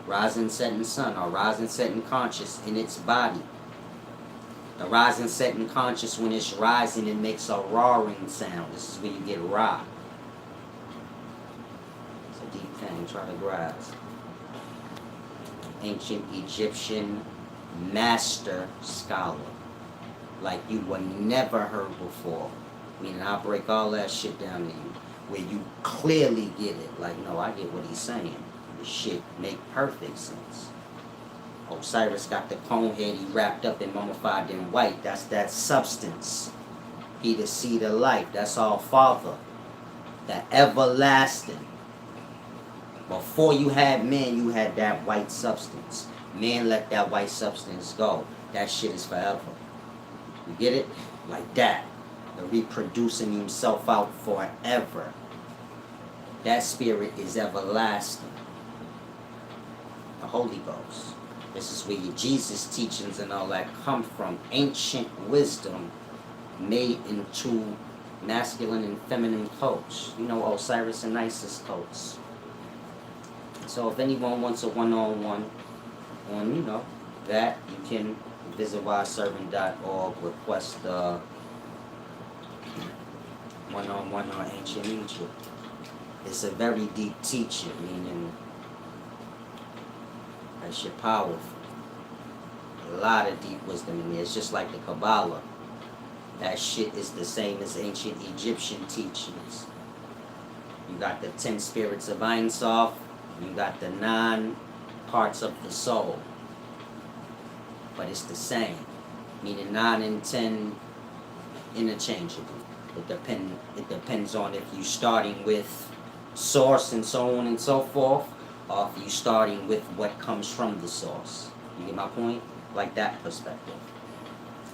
Rising, setting sun, or rising, setting conscious in its body. The rising, setting conscious, when it's rising, it makes a roaring sound. This is where you get ra. It's a deep thing, try to grasp. Ancient Egyptian master scholar, like you were never heard before. Meaning I'll break all that shit down to you, where you clearly get it. Like, no, I get what he's saying. This shit make perfect sense. Osiris got the cone head, he wrapped up and mummified in white. That's that substance. He the seed of life. That's all Father. The everlasting. Before you had man, you had that white substance. Man let that white substance go. That shit is forever. You get it? Like that. The reproducing himself out forever. That spirit is everlasting. The Holy Ghost. This is where your Jesus teachings and all that come from. Ancient wisdom made into masculine and feminine cults. You know, Osiris and Isis cults. So if anyone wants a one-on-one on, you know, that, you can visit wiseservant.org, request one-on-one on ancient Egypt. It's a very deep teaching, meaning that shit powerful. A lot of deep wisdom in there. It's just like the Kabbalah. That shit is the same as ancient Egyptian teachings. You got the 10 spirits of Ein Sof, you got the 9 parts of the soul. But it's the same. Meaning 9 and 10 interchangeable. It depends on if you're starting with source and so on and so forth, or if you're starting with what comes from the source. You get my point? Like that perspective.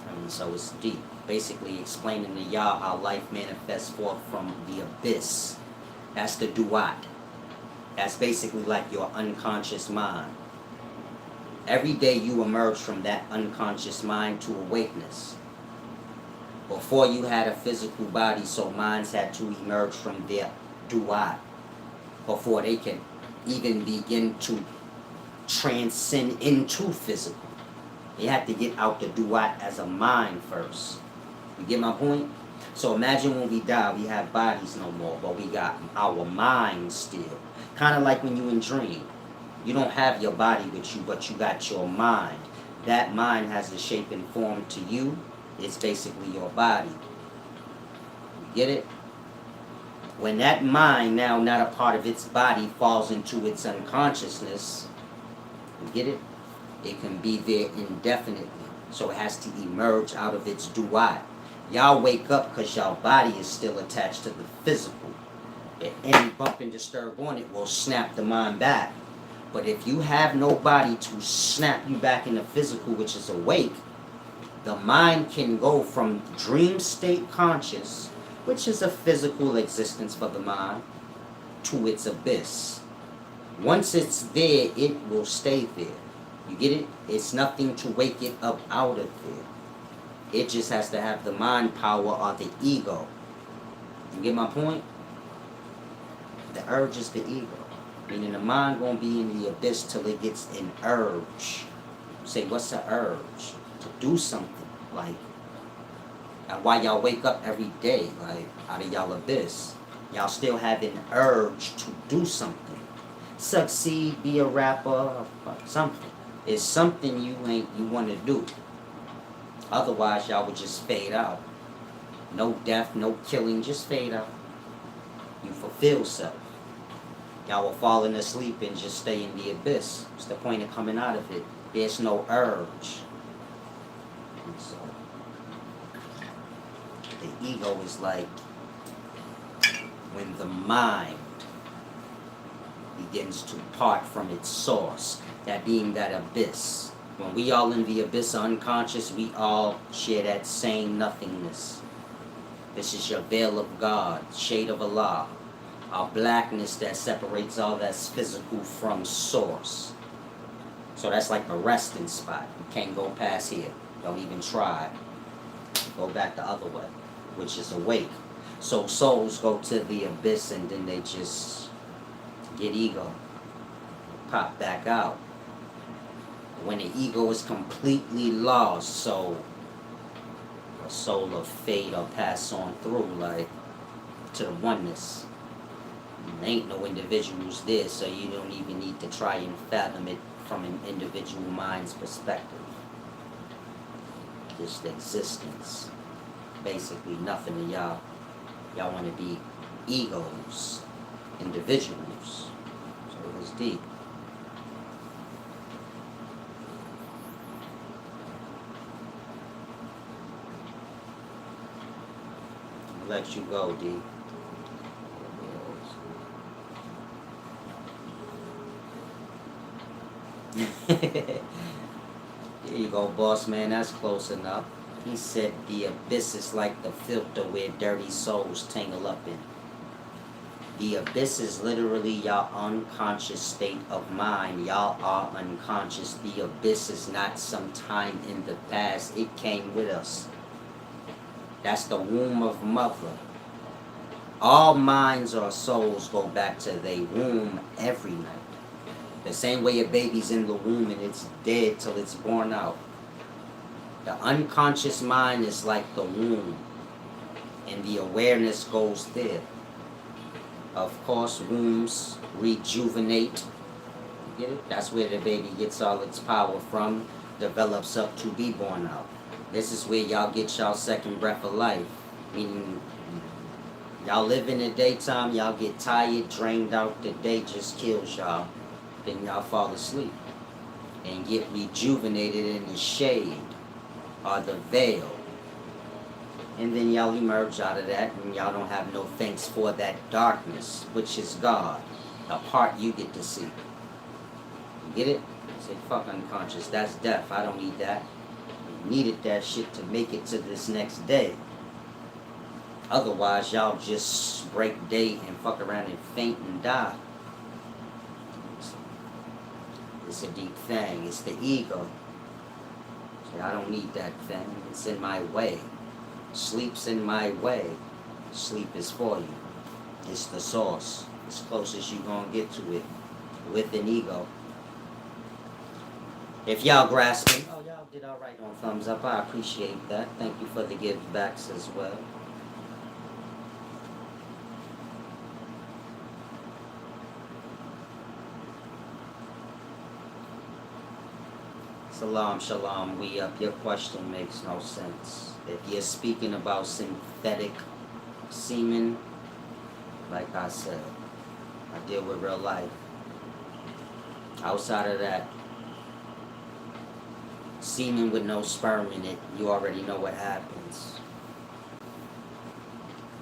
I mean, so it's deep. Basically explaining to y'all how life manifests forth from the abyss. That's the duat. That's basically like your unconscious mind. Every day you emerge from that unconscious mind to awakeness. Before you had a physical body, so minds had to emerge from their duat before they can even begin to transcend into physical. They had to get out the duat as a mind first. You get my point? So imagine when we die, we have bodies no more, but we got our minds still. Kind of like when you in dream. You don't have your body with you, but you got your mind. That mind has a shape and form to you. It's basically your body. You get it? When that mind, now not a part of its body, falls into its unconsciousness, you get it? It can be there indefinitely. So it has to emerge out of its duat. Y'all wake up because y'all body is still attached to the physical. If any bump and disturb on it will snap the mind back. But if you have no body to snap you back in the physical, which is awake, the mind can go from dream state conscious, which is a physical existence for the mind, to its abyss. Once it's there, it will stay there. You get it? It's nothing to wake it up out of there. It just has to have the mind power or the ego. You get my point? The urge is the ego. Meaning the mind gonna be in the abyss till it gets an urge. Say, what's the urge? To do something. Like, and why y'all wake up every day, like, out of y'all abyss. Y'all still have an urge to do something. Succeed, be a rapper, something. It's something you want to do. Otherwise, y'all would just fade out. No death, no killing, just fade out. You fulfill self. Y'all will fall asleep and just stay in the abyss. What's the point of coming out of it? There's no urge. And so, the ego is like when the mind begins to part from its source, that being that abyss. When we all in the abyss unconscious, we all share that same nothingness. This is your veil of God, shade of Allah. Our blackness that separates all that's physical from source. So that's like the resting spot. You can't go past here. Don't even try. Go back the other way, which is awake. So souls go to the abyss and then they just get ego. Pop back out. When the ego is completely lost, so a soul of fate will pass on through, like, to the oneness. There ain't no individuals there, so you don't even need to try and fathom it from an individual mind's perspective. Just existence. Basically nothing to y'all. Y'all want to be egos, individuals. So it's deep. I'll let you go, D. There you go, boss man, that's close enough. He said the abyss is like the filter where dirty souls tangle up in. The abyss is literally your unconscious state of mind. Y'all are unconscious. The abyss is not some time in the past. It came with us. That's the womb of mother. All minds or souls go back to their womb every night. The same way a baby's in the womb and it's dead till it's born out. The unconscious mind is like the womb, and the awareness goes there. Of course, wombs rejuvenate. You get it? That's where the baby gets all its power from, develops up to be born out. This is where y'all get y'all second breath of life, meaning y'all live in the daytime, y'all get tired, drained out, the day just kills y'all. Then y'all fall asleep and get rejuvenated in the shade or the veil. And then y'all emerge out of that and y'all don't have no thanks for that darkness, which is God, the part you get to see. You get it? Say, fuck unconscious, that's death, I don't need that. You needed that shit to make it to this next day. Otherwise, y'all just break day and fuck around and faint and die. It's a deep thing. It's the ego. So I don't need that thing. It's in my way. Sleep's in my way. Sleep is for you. It's the source. As close as you gonna get to it with an ego. If y'all grasping, oh, y'all did all right on thumbs up. I appreciate that. Thank you for the give backs as well. Salam, shalom, we up. Your question makes no sense. If you're speaking about synthetic semen, like I said, I deal with real life. Outside of that, semen with no sperm in it, you already know what happens.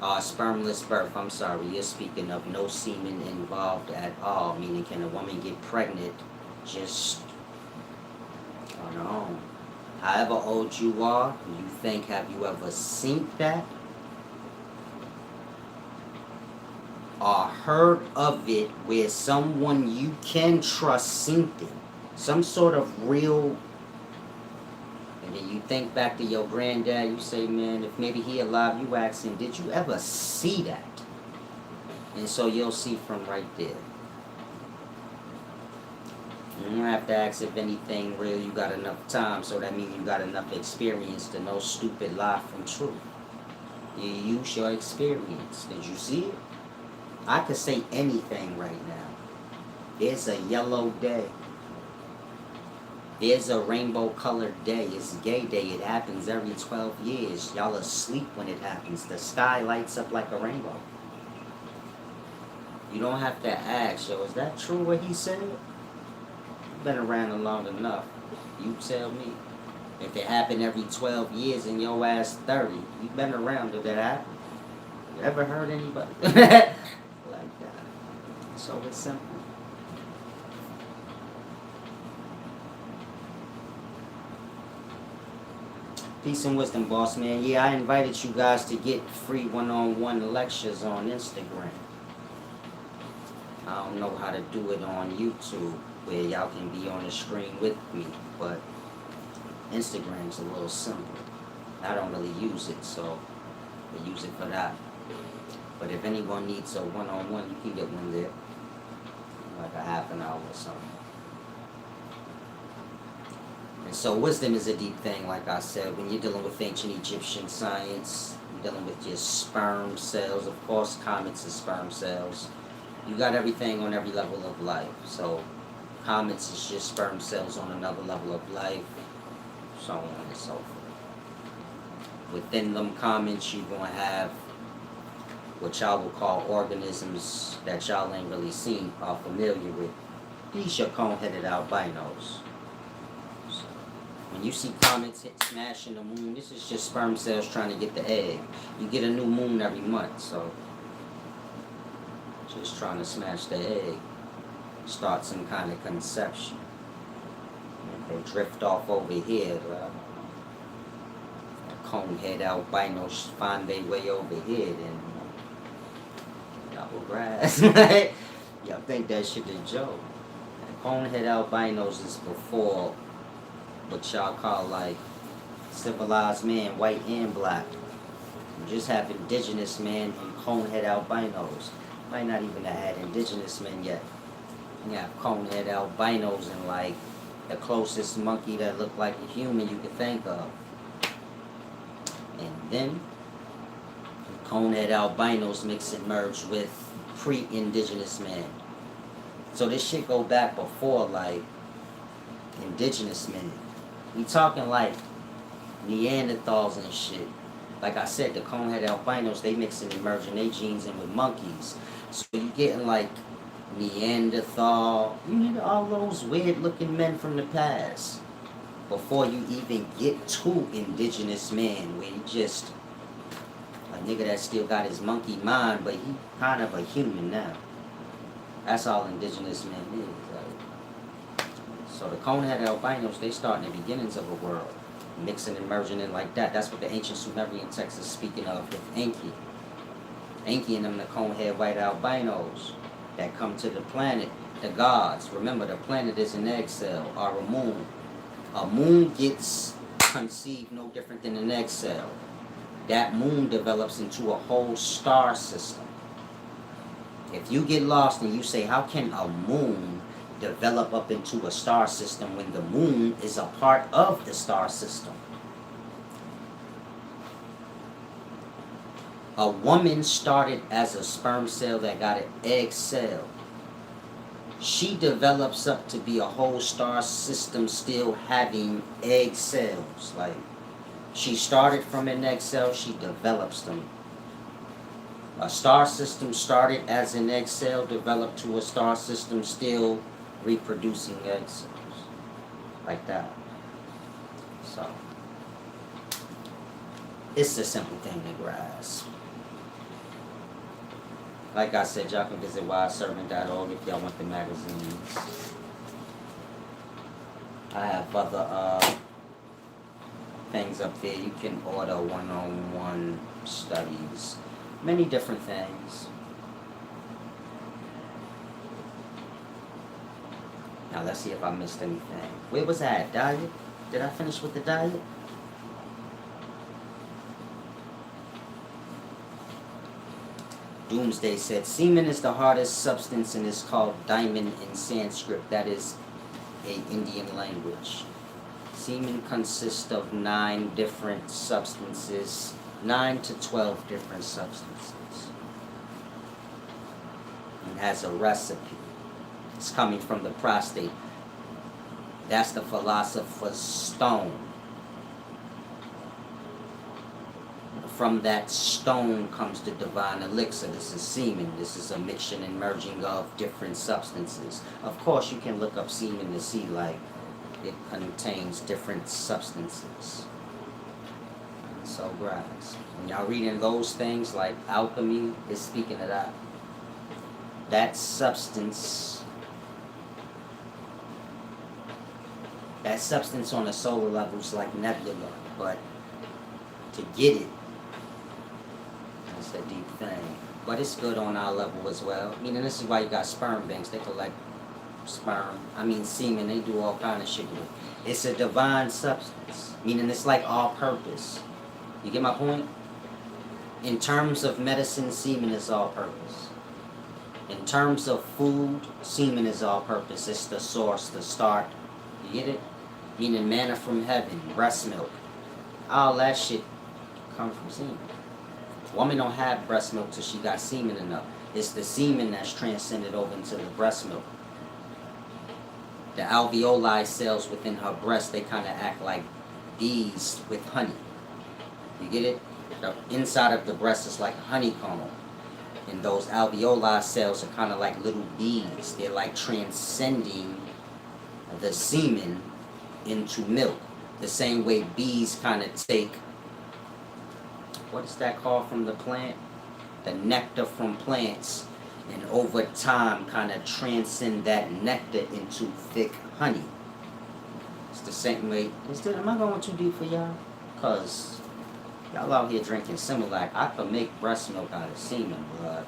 Spermless birth, I'm sorry, you're speaking of no semen involved at all, meaning can a woman get pregnant just on her own? However old you are, you think, have you ever seen that? Or heard of it where someone you can trust seen it? Some sort of real. And then you think back to your granddad, you say, man, if maybe he alive, you ask him, did you ever see that? And so you'll see from right there. You don't have to ask if anything real, you got enough time, so that means you got enough experience to know stupid lie from truth. You use your experience. Did you see it? I could say anything right now. There's a yellow day. There's a rainbow colored day. It's gay day. It happens every 12 years. Y'all asleep when it happens. The sky lights up like a rainbow. You don't have to ask, yo, is that true what he said? You've been around long enough. You tell me. If it happened every 12 years and your ass 30, you've been around if that happened. You ever heard anybody like that? So it's simple. Peace and wisdom, boss man. Yeah, I invited you guys to get free one-on-one lectures on Instagram. I don't know how to do it on YouTube where y'all can be on the screen with me, but Instagram's a little simple. I don't really use it, so I use it for that. But if anyone needs a one-on-one, you can get one there. Like a half an hour or something. And so wisdom is a deep thing, like I said. When you're dealing with ancient Egyptian science, you're dealing with your sperm cells. Of course, comets are sperm cells. You got everything on every level of life. So comets is just sperm cells on another level of life, so on and so forth. Within them comets, you're going to have what y'all will call organisms that y'all ain't really seen or familiar with. These your cone-headed albinos. So when you see comets hit smashing the moon, this is just sperm cells trying to get the egg. You get a new moon every month, so just trying to smash the egg, start some kind of conception. If they drift off over here, conehead albinos find their way over here, then y'all Well, grass, right? Y'all think that shit a joke. Conehead albinos is before what y'all call like civilized man, white and black. You just have indigenous men and conehead albinos. Might not even have had indigenous men yet. You have conehead albinos and like the closest monkey that looked like a human you could think of. And then conehead albinos mix and merge with pre-indigenous men. So this shit go back before like indigenous men. We talking like Neanderthals and shit. Like I said, the conehead albinos, they mixing and merging their genes in with monkeys. So you getting like Neanderthal, you need all those weird looking men from the past. Before you even get to indigenous man, where you just a nigga that still got his monkey mind, but he kind of a human now. That's all indigenous men is. Like. So the conehead albinos, they start in the beginnings of a world. Mixing and merging in like that. That's what the ancient Sumerian text is speaking of with Enki. Enki and them, the conehead white albinos that come to the planet, the gods. Remember, the planet is an egg cell or a moon. A moon gets conceived no different than an egg cell. That moon develops into a whole star system. If you get lost and you say, how can a moon develop up into a star system when the moon is a part of the star system? A woman started as a sperm cell that got an egg cell. She develops up to be a whole star system still having egg cells. Like, she started from an egg cell, she develops them. A star system started as an egg cell, developed to a star system still reproducing egg cells. Like that. So, it's a simple thing to grasp. Like I said, y'all can visit wiseservant.org if y'all want the magazines. I have other things up there. You can order one-on-one studies. Many different things. Now let's see if I missed anything. Where was I at? Diet? Did I finish with the diet? Doomsday said, semen is the hardest substance and is called diamond in Sanskrit. That is an Indian language. Semen consists of 9 different substances, 9 to 12 different substances. It has a recipe. It's coming from the prostate. That's the philosopher's stone. From that stone comes the divine elixir. This is semen. This is a mixture and merging of different substances. Of course, you can look up semen to see like it contains different substances. So, guys, when y'all reading those things like Alchemy is speaking of that. That substance on a solar level is like nebula, but to get it, it's a deep thing. But it's good on our level as well. I mean, and this is why you got sperm banks. They collect semen. They do all kind of shit with it. It's a divine substance, meaning it's like all purpose. You get my point? In terms of medicine, semen is all purpose. In terms of food, semen is all purpose. It's the source, the start. You get it? Meaning manna from heaven, breast milk. All that shit comes from semen. Woman don't have breast milk till she got semen enough. It's the semen that's transcended over into the breast milk. The alveoli cells within her breast, they kind of act like bees with honey. You get it? The inside of the breast is like a honeycomb. And those alveoli cells are kind of like little bees. They're like transcending the semen into milk. The same way bees kind of take, what is that called from the plant? The nectar from plants. And over time kind of transcend that nectar into thick honey. It's the same way. Am I going too deep for y'all? Because y'all out here drinking Similac. I could make breast milk out of semen, but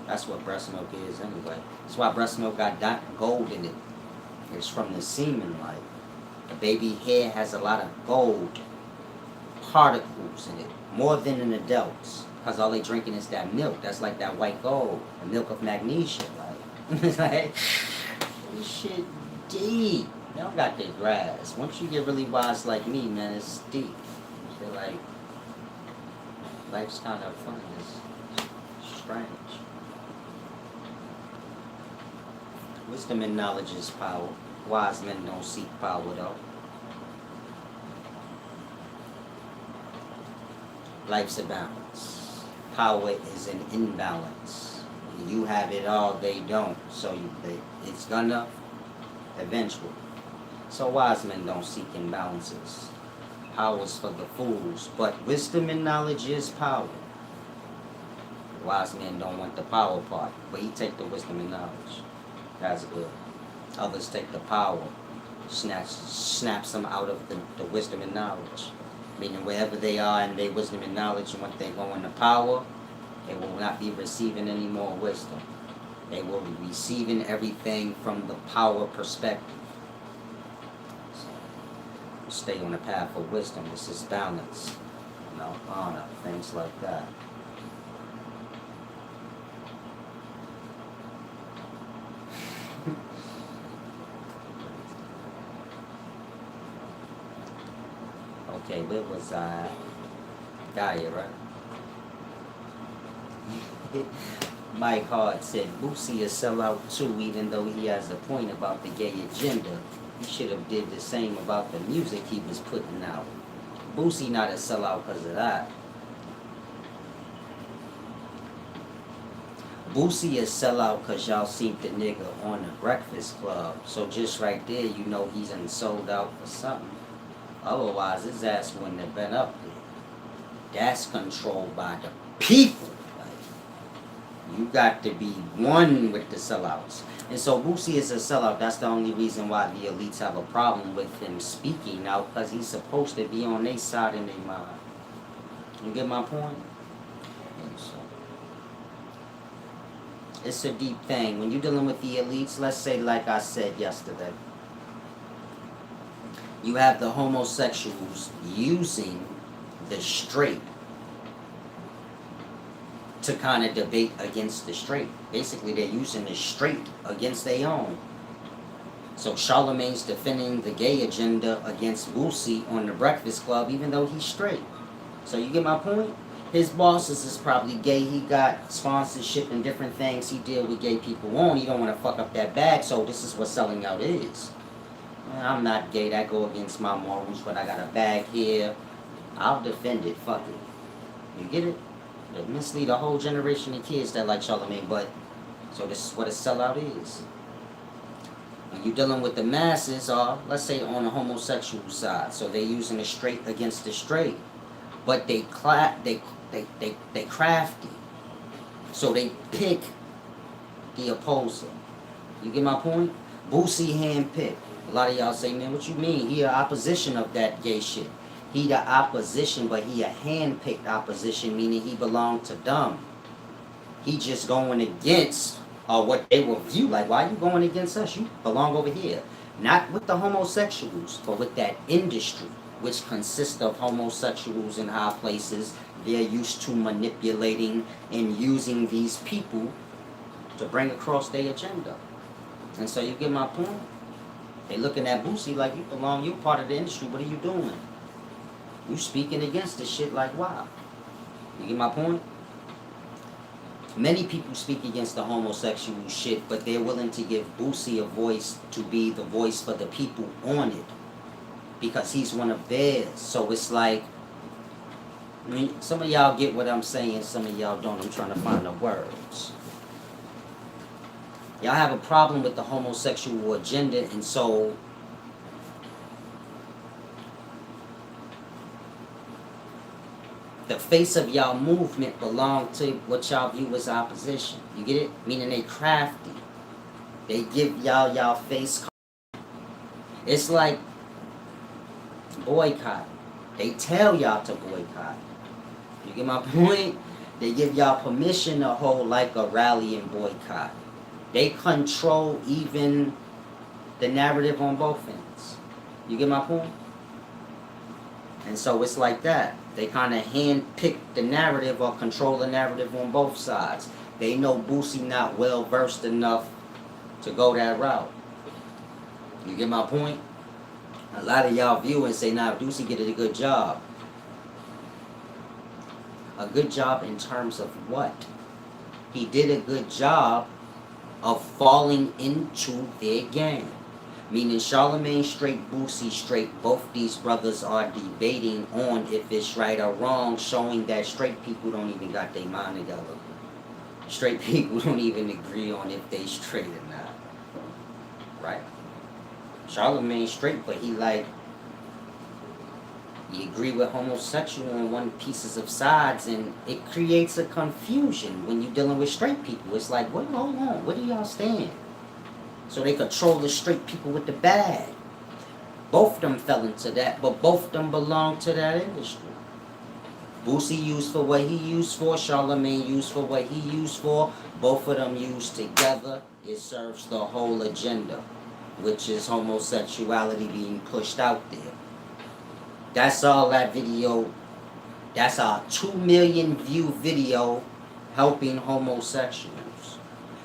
That's what breast milk is anyway. That's why breast milk got gold in it. It's from the semen. Like, the baby hair has a lot of gold particles in it, more than an adult's. Because all they drinking is that milk. That's like that white gold, the milk of magnesia. Like, like this shit deep. Y'all got the grass. Once you get really wise like me, man, it's deep. I feel like life's kind of fun. It's strange. Wisdom and knowledge is power. Wise men don't seek power, though. Life's a balance. Power is an imbalance. You have it all, they don't. So it's gonna eventually. So wise men don't seek imbalances. Power's for the fools. But wisdom and knowledge is power. Wise men don't want the power part. But he take the wisdom and knowledge. That's good. Others take the power. Snaps them out of the wisdom and knowledge. Meaning wherever they are in their wisdom and knowledge, and when they go into power, they will not be receiving any more wisdom. They will be receiving everything from the power perspective. So, stay on the path of wisdom. This is balance. Honor, things like that. Okay, where was I? Gaia, right? Mike Hart said, Boosie is sellout too, even though he has a point about the gay agenda. He should have did the same about the music he was putting out. Boosie not a sellout because of that. Boosie is sellout because y'all seen the nigga on the Breakfast Club. So just right there, you know he's done sold out for something. Otherwise, his ass wouldn't have been up there. That's controlled by the people. Like, you got to be one with the sellouts. And so Boosie is a sellout. That's the only reason why the elites have a problem with him speaking now, because he's supposed to be on their side in their mind. You get my point? And so, it's a deep thing. When you're dealing with the elites, let's say like I said yesterday, you have the homosexuals using the straight to kind of debate against the straight. Basically, they're using the straight against their own. So Charlemagne's defending the gay agenda against Boosie on the Breakfast Club, even though he's straight. So you get my point? His bosses is probably gay. He got sponsorship and different things he deal with gay people on. He don't want to fuck up that bag, so this is what selling out is. I'm not gay, that go against my morals, but I got a bag here. I'll defend it, fuck it. You get it? It mislead a whole generation of kids that like Charlemagne, but so this is what a sellout is. When you're dealing with the masses, or let's say on the homosexual side, so they're using the straight against the straight, but they crafty, so they pick the opposer. You get my point? Boosie handpicked. A lot of y'all say, man, what you mean? He a opposition of that gay shit. He the opposition, but he a hand-picked opposition, meaning he belonged to them. He just going against what they will view. Like, why you going against us? You belong over here. Not with the homosexuals, but with that industry, which consists of homosexuals in high places. They're used to manipulating and using these people to bring across their agenda. And so you get my point? They looking at Boosie like, you belong, you part of the industry, what are you doing? You speaking against this shit like, wow. You get my point? Many people speak against the homosexual shit, but they're willing to give Boosie a voice to be the voice for the people on it. Because he's one of theirs. So it's like, I mean, some of y'all get what I'm saying, some of y'all don't. I'm trying to find the words. Y'all have a problem with the homosexual agenda, and so the face of y'all movement belong to what y'all view as opposition. You get it? Meaning they crafty. They give y'all face. It's like boycott. They tell y'all to boycott. You get my point? They give y'all permission to hold like a rally and boycott. They control even the narrative on both ends. You get my point? And so it's like that. They kind of hand-pick the narrative or control the narrative on both sides. They know Boosie not well-versed enough to go that route. You get my point? A lot of y'all view and say, nah, Boosie did a good job. A good job in terms of what? He did a good job of falling into their game. Meaning Charlemagne straight, Boosie straight, both these brothers are debating on if it's right or wrong, showing that straight people don't even got their mind together. Straight people don't even agree on if they straight or not. Right? Charlemagne straight, but he agree with homosexual on one pieces of sides, and it creates a confusion when you're dealing with straight people. It's like, hold on, where do y'all stand? So they control the straight people with the bag. Both of them fell into that, but both of them belong to that industry. Boosie used for what he used for, Charlemagne used for what he used for. Both of them used together. It serves the whole agenda, which is homosexuality being pushed out there. That's all that video, that's our 2 million view video helping homosexuals.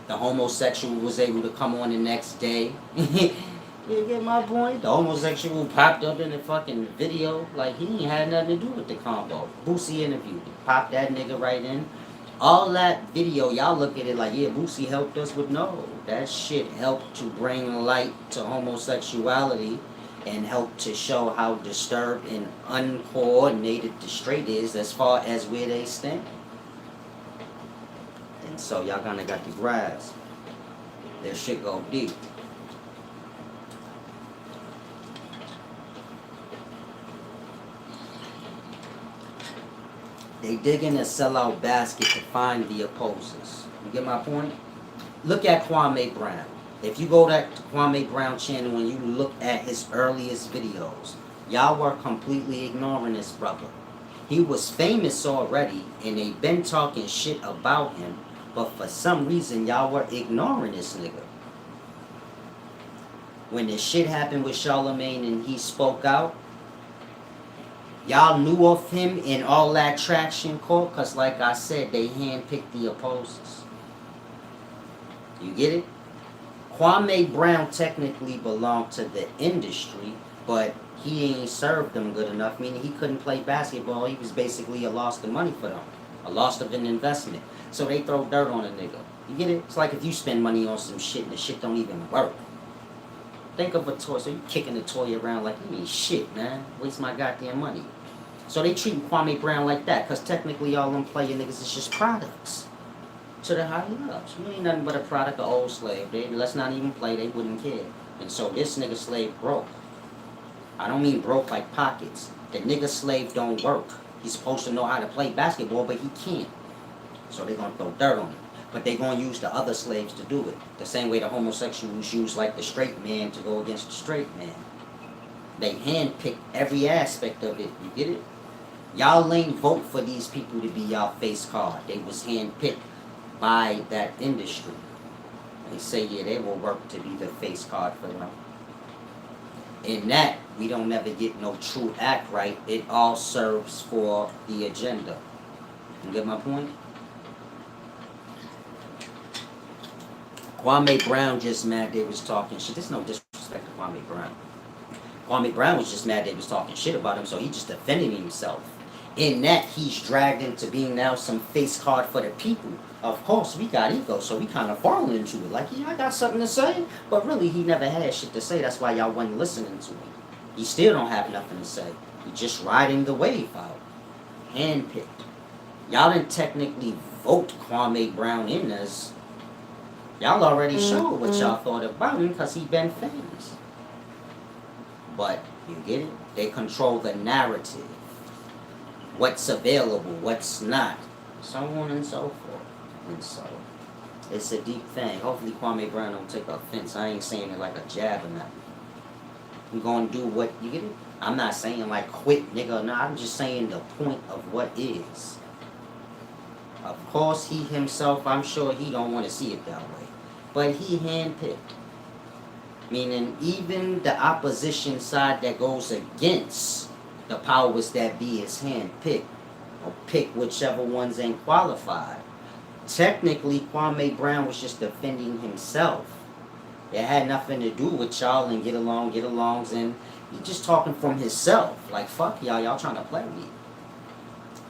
The homosexual was able to come on the next day. You get my point? The homosexual popped up in the fucking video like he ain't had nothing to do with the combo. Boosie interviewed him. Popped that nigga right in. All that video, y'all look at it like, yeah, Boosie helped us with no. That shit helped to bring light to homosexuality and help to show how disturbed and uncoordinated the straight is as far as where they stand. And so y'all kinda got the grasp. That shit go deep. They dig in a sellout basket to find the opposers. You get my point? Look at Kwame Brown. If you go to Kwame Brown channel and you look at his earliest videos, y'all were completely ignoring this brother. He was famous already, and they been talking shit about him, but for some reason y'all were ignoring this nigga. When the shit happened with Charlemagne and he spoke out, y'all knew of him and all that traction caught, because like I said, they handpicked the opposers. You get it? Kwame Brown technically belonged to the industry, but he ain't served them good enough, meaning he couldn't play basketball. He was basically a loss of money for them, a loss of an investment. So they throw dirt on a nigga. You get it? It's like if you spend money on some shit and the shit don't even work. Think of a toy. So you kicking the toy around like, you ain't shit, man. Waste my goddamn money. So they treat Kwame Brown like that, because technically all them player niggas is just products to the higher ups. You ain't nothing but a product of old slave. Let's not even play, they wouldn't care. And so this nigga slave broke. I don't mean broke like pockets. The nigga slave don't work. He's supposed to know how to play basketball, but he can't. So they're gonna throw dirt on him. But they're gonna use the other slaves to do it. The same way the homosexuals use like the straight man to go against the straight man. They handpick every aspect of it. You get it? Y'all ain't vote for these people to be y'all face card. They was handpicked by that industry. They say, yeah, they will work to be the face card for them. In that, we don't never get no true act right. It all serves for the agenda. You get my point? Kwame Brown just mad they was talking shit. There's no disrespect to Kwame Brown. Kwame Brown was just mad they was talking shit about him, so he just defended himself. In that, he's dragged into being now some face card for the people. Of course, we got ego, so we kind of fall into it. Like, yeah, I got something to say. But really, he never had shit to say. That's why y'all wasn't listening to him. He still don't have nothing to say. He just riding the wave out. Handpicked. Y'all didn't technically vote Kwame Brown in as... Y'all already showed what y'all thought about him because he been famous. But, you get it? They control the narrative. What's available, what's not. So on and so forth. And so, it's a deep thing. Hopefully Kwame Brown don't take offense. I ain't saying it like a jab or nothing. I'm gonna do what, you get it? I'm not saying like quit, nigga. No, I'm just saying the point of what is. Of course, he himself, I'm sure he don't want to see it that way. But he handpicked. Meaning, even the opposition side that goes against the powers that be is handpicked. Or pick whichever ones ain't qualified. Technically, Kwame Brown was just defending himself. It had nothing to do with y'all and get alongs, and he just talking from himself. Like, fuck y'all trying to play me.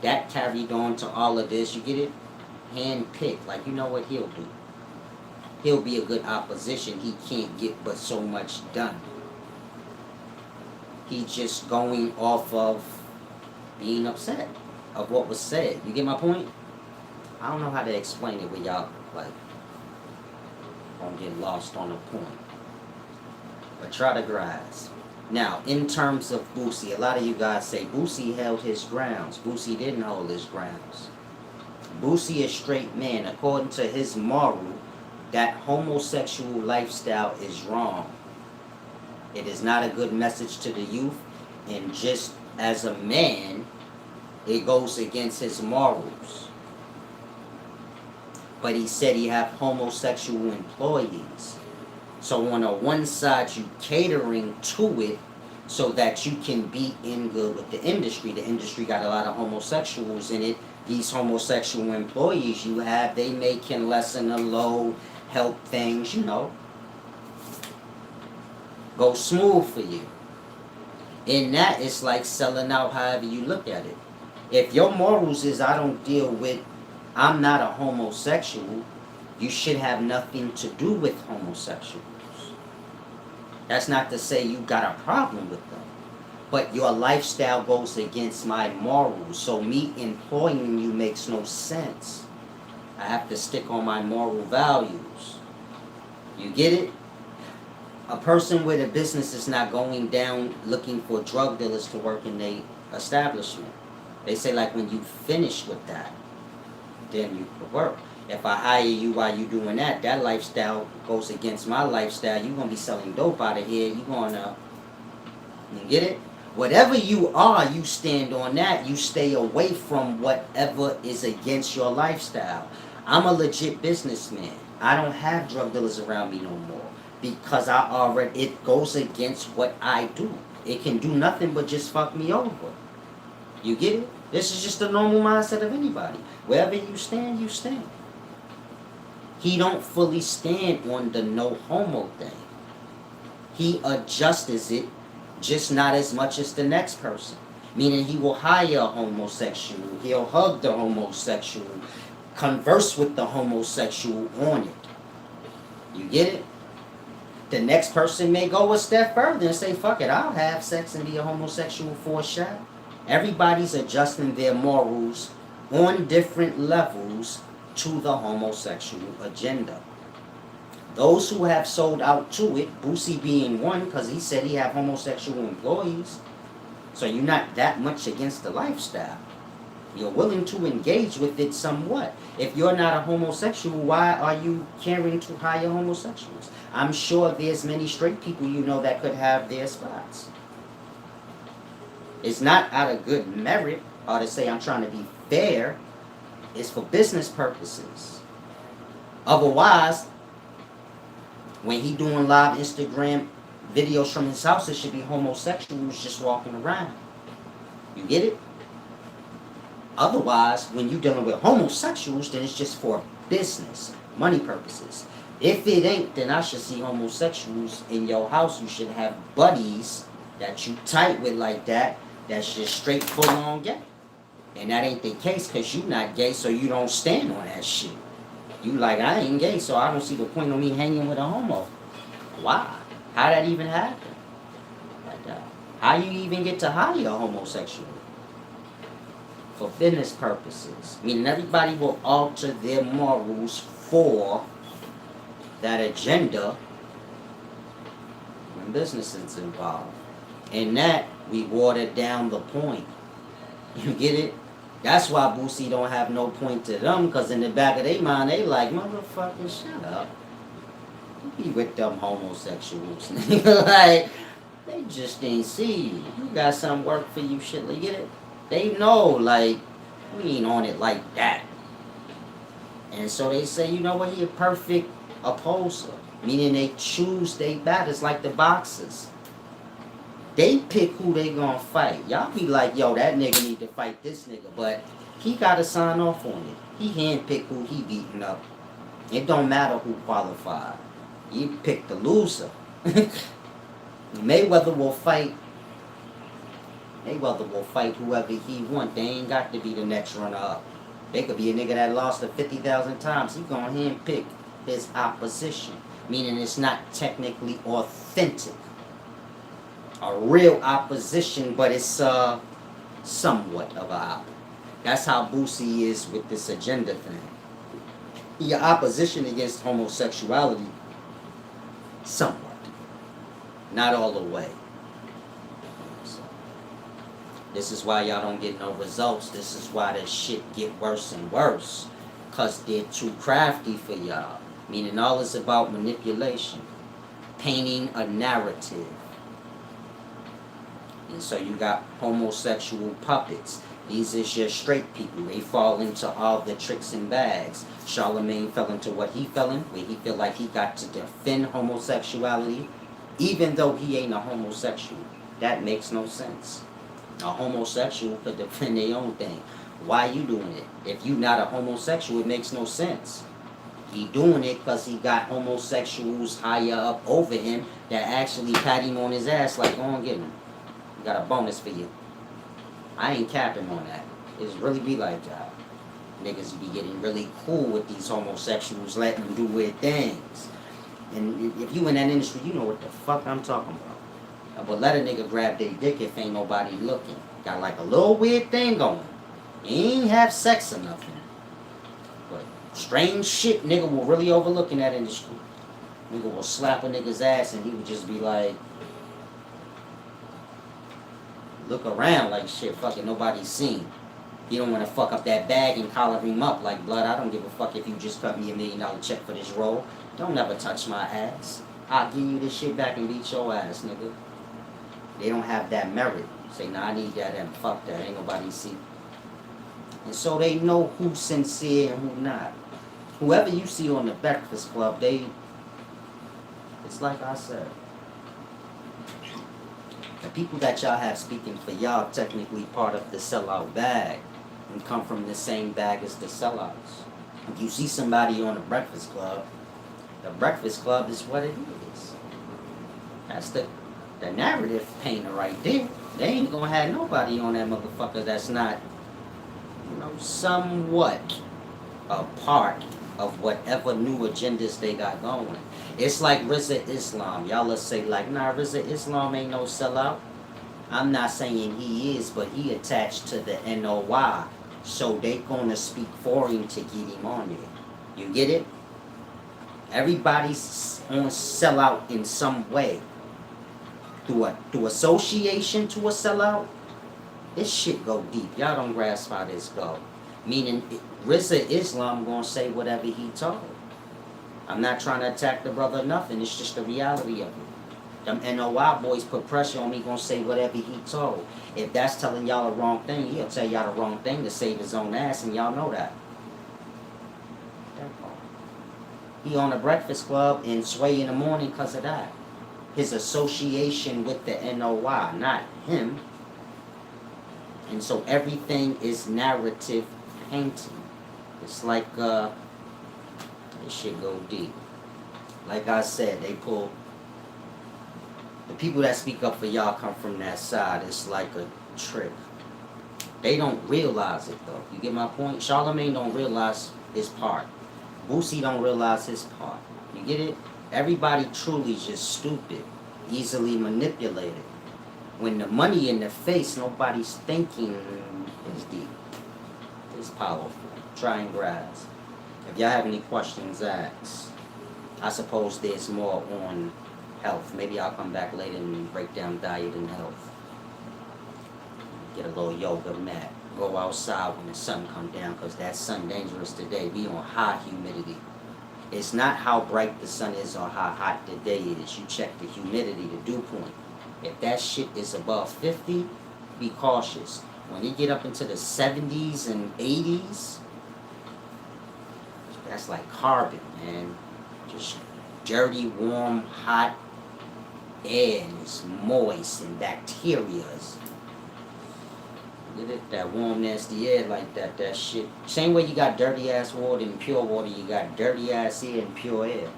That carried on to all of this. You get it? Handpicked. Like, you know what he'll do? He'll be a good opposition. He can't get but so much done. He's just going off of being upset of what was said. You get my point? I don't know how to explain it with y'all, like, don't get lost on the point. But try to grasp. Now, in terms of Boosie, a lot of you guys say Boosie held his grounds. Boosie didn't hold his grounds. Boosie is straight man. According to his moral, that homosexual lifestyle is wrong. It is not a good message to the youth. And just as a man, it goes against his morals. But he said he have homosexual employees. So on the one side, you catering to it so that you can be in good with the industry. The industry got a lot of homosexuals in it. These homosexual employees you have, they can lessen the load, help things, go smooth for you. In that, it's like selling out however you look at it. If your morals is I'm not a homosexual, you should have nothing to do with homosexuals. That's not to say you got a problem with them. But your lifestyle goes against my morals. So me employing you makes no sense. I have to stick on my moral values. You get it? A person with a business is not going down looking for drug dealers to work in their establishment. They say, like, when you finish with that, then you could work. If I hire you while you doing that, that lifestyle goes against my lifestyle. You're going to be selling dope out of here. You're going to, you get it? Whatever you are, you stand on that. You stay away from whatever is against your lifestyle. I'm a legit businessman. I don't have drug dealers around me no more. Because it goes against what I do. It can do nothing but just fuck me over. You get it? This is just the normal mindset of anybody. Wherever you stand, you stand. He don't fully stand on the no homo thing. He adjusts it, just not as much as the next person. Meaning he will hire a homosexual, he'll hug the homosexual, converse with the homosexual on it. You get it? The next person may go a step further and say, fuck it, I'll have sex and be a homosexual for a shot. Everybody's adjusting their morals on different levels to the homosexual agenda. Those who have sold out to it, Boosie being one, because he said he have homosexual employees. So you're not that much against the lifestyle. You're willing to engage with it somewhat. If you're not a homosexual, why are you caring to hire homosexuals? I'm sure there's many straight people that could have their spots. It's not out of good merit or to say I'm trying to be fair. It's for business purposes. Otherwise, when he doing live Instagram videos from his house, it should be homosexuals just walking around. You get it? Otherwise, when you're dealing with homosexuals, then it's just for business, money purposes. If it ain't, then I should see homosexuals in your house. You should have buddies that you tight with like that, that's just straight full on gay. And that ain't the case because you not gay, so you don't stand on that shit. You like, I ain't gay, so I don't see the point of me hanging with a homo. Why? How that even happen? How you even get to hire a homosexual? For business purposes. Meaning everybody will alter their morals for that agenda when business is involved. In that, we watered down the point. You get it? That's why Boosie don't have no point to them, because in the back of their mind, they like, motherfucking shut up. You be with them homosexuals. Like, they just ain't see you. You got some work for you, shit. You get it? They know, like, we ain't on it like that. And so they say, you know what, he a perfect opposer. Meaning they choose their battles like the boxers. They pick who they gonna fight. Y'all be like, yo, that nigga need to fight this nigga. But he gotta sign off on it. He handpick who he beating up. It don't matter who qualified. You pick the loser. Mayweather will fight. Mayweather will fight whoever he want. They ain't got to be the next runner up. They could be a nigga that lost to 50,000 times. He gonna handpick his opposition. Meaning it's not technically authentic. A real opposition, but it's somewhat of a op. That's how Boosie is with this agenda thing. Your opposition against homosexuality, somewhat. Not all the way. So, this is why y'all don't get no results. This is why this shit get worse and worse. Because they're too crafty for y'all. Meaning all is about manipulation. Painting a narrative. And so you got homosexual puppets. These is your straight people. They fall into all the tricks and bags. Charlemagne fell into what he fell in, where he feel like he got to defend homosexuality, even though he ain't a homosexual. That makes no sense. A homosexual could defend their own thing. Why you doing it? If you not a homosexual, it makes no sense. He doing it because he got homosexuals higher up over him that actually pat him on his ass like, go on, get him. Got a bonus for you. I ain't capping on that. It's really be like that. Niggas be getting really cool with these homosexuals, letting them do weird things. And if you in that industry, you know what the fuck I'm talking about. But let a nigga grab their dick if ain't nobody looking. Got like a little weird thing going. He ain't have sex or nothing. But strange shit nigga will really overlook in that industry. Nigga will slap a nigga's ass and he would just be like, look around like shit, fucking nobody's seen. You don't want to fuck up that bag and collar him up like, blood, I don't give a fuck if you just cut me $1 million check for this role. Don't ever touch my ass. I'll give you this shit back and beat your ass, nigga. They don't have that merit. Say, nah, I need that and fuck that. Ain't nobody see. And so they know who's sincere and who not. Whoever you see on the Breakfast Club, it's like I said. The people that y'all have speaking for y'all technically part of the sellout bag and come from the same bag as the sellouts. If you see somebody on the Breakfast Club is what it is. That's the narrative painter right there. They ain't gonna have nobody on that motherfucker that's not, somewhat a part of whatever new agendas they got going. It's like Rizza Islam. Y'all let's say like, nah, Rizza Islam ain't no sellout. I'm not saying he is, but he attached to the NOI. So they gonna speak for him to get him on there. You get it? Everybody's on sellout in some way. Through association to a sellout, this shit go deep. Y'all don't grasp how this go. Meaning, Rizza Islam gonna say whatever he told. I'm not trying to attack the brother or nothing. It's just the reality of it. Them NOI boys put pressure on me, gonna say whatever he told. If that's telling y'all the wrong thing, he'll tell y'all the wrong thing to save his own ass, and y'all know that. He on the Breakfast Club and Sway in the morning because of that. His association with the NOI, not him. And so everything is narrative painting. It's like, this shit go deep. Like I said, they pull, the people that speak up for y'all come from that side. It's like a trick. They don't realize it though. You get my point? Charlemagne don't realize his part. Boosie don't realize his part. You get it? Everybody truly just stupid, easily manipulated. When the money in the face, nobody's thinking is deep. It's powerful. Try and grasp. If y'all have any questions, ask. I suppose there's more on health. Maybe I'll come back later and break down diet and health. Get a little yoga mat. Go outside when the sun come down, because that sun dangerous today. Be on high humidity. It's not how bright the sun is or how hot the day is. You check the humidity, the dew point. If that shit is above 50, be cautious. When you get up into the 70s and 80s, That's like carbon, man. Just dirty, warm, hot air, and it's moist, and bacteria's. Get it? That warm, nasty air like that. That shit. Same way you got dirty ass water and pure water, you got dirty ass air and pure air.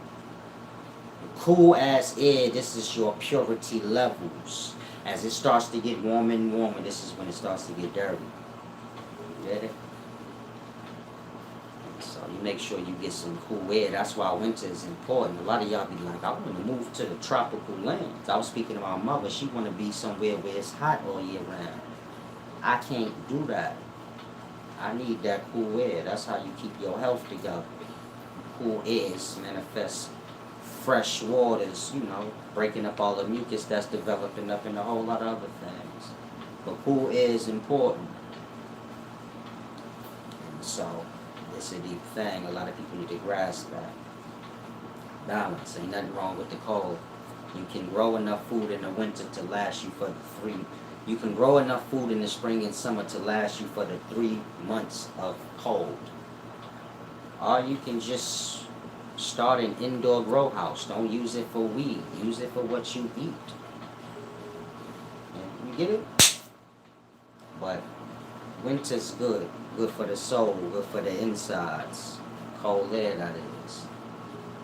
Cool ass air, this is your purity levels. As it starts to get warmer and warmer, this is when it starts to get dirty. You get it? So you make sure you get some cool air. That's why winter is important. A lot of y'all be like, I want to move to the tropical lands. I was speaking to my mother. She want to be somewhere where it's hot all year round. I can't do that. I need that cool air. That's how you keep your health together. Cool airs manifest fresh waters, you know, breaking up all the mucus that's developing up and a whole lot of other things. But cool air is important. And so, it's a deep thing. A lot of people need to grasp that. Balance. Ain't nothing wrong with the cold. You can grow enough food in the winter to last you for the 3. You can grow enough food in the spring and summer to last you for the 3 months of cold. Or you can just start an indoor grow house. Don't use it for weed. Use it for what you eat. You get it? But winter's good. Good for the soul. Good for the insides. Cold air, that is.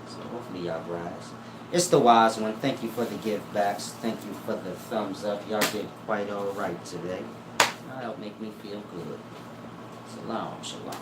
So hopefully y'all rise. It's the wise one. Thank you for the give backs. Thank you for the thumbs up. Y'all did quite alright today. That'll make me feel good. Shalom, shalom.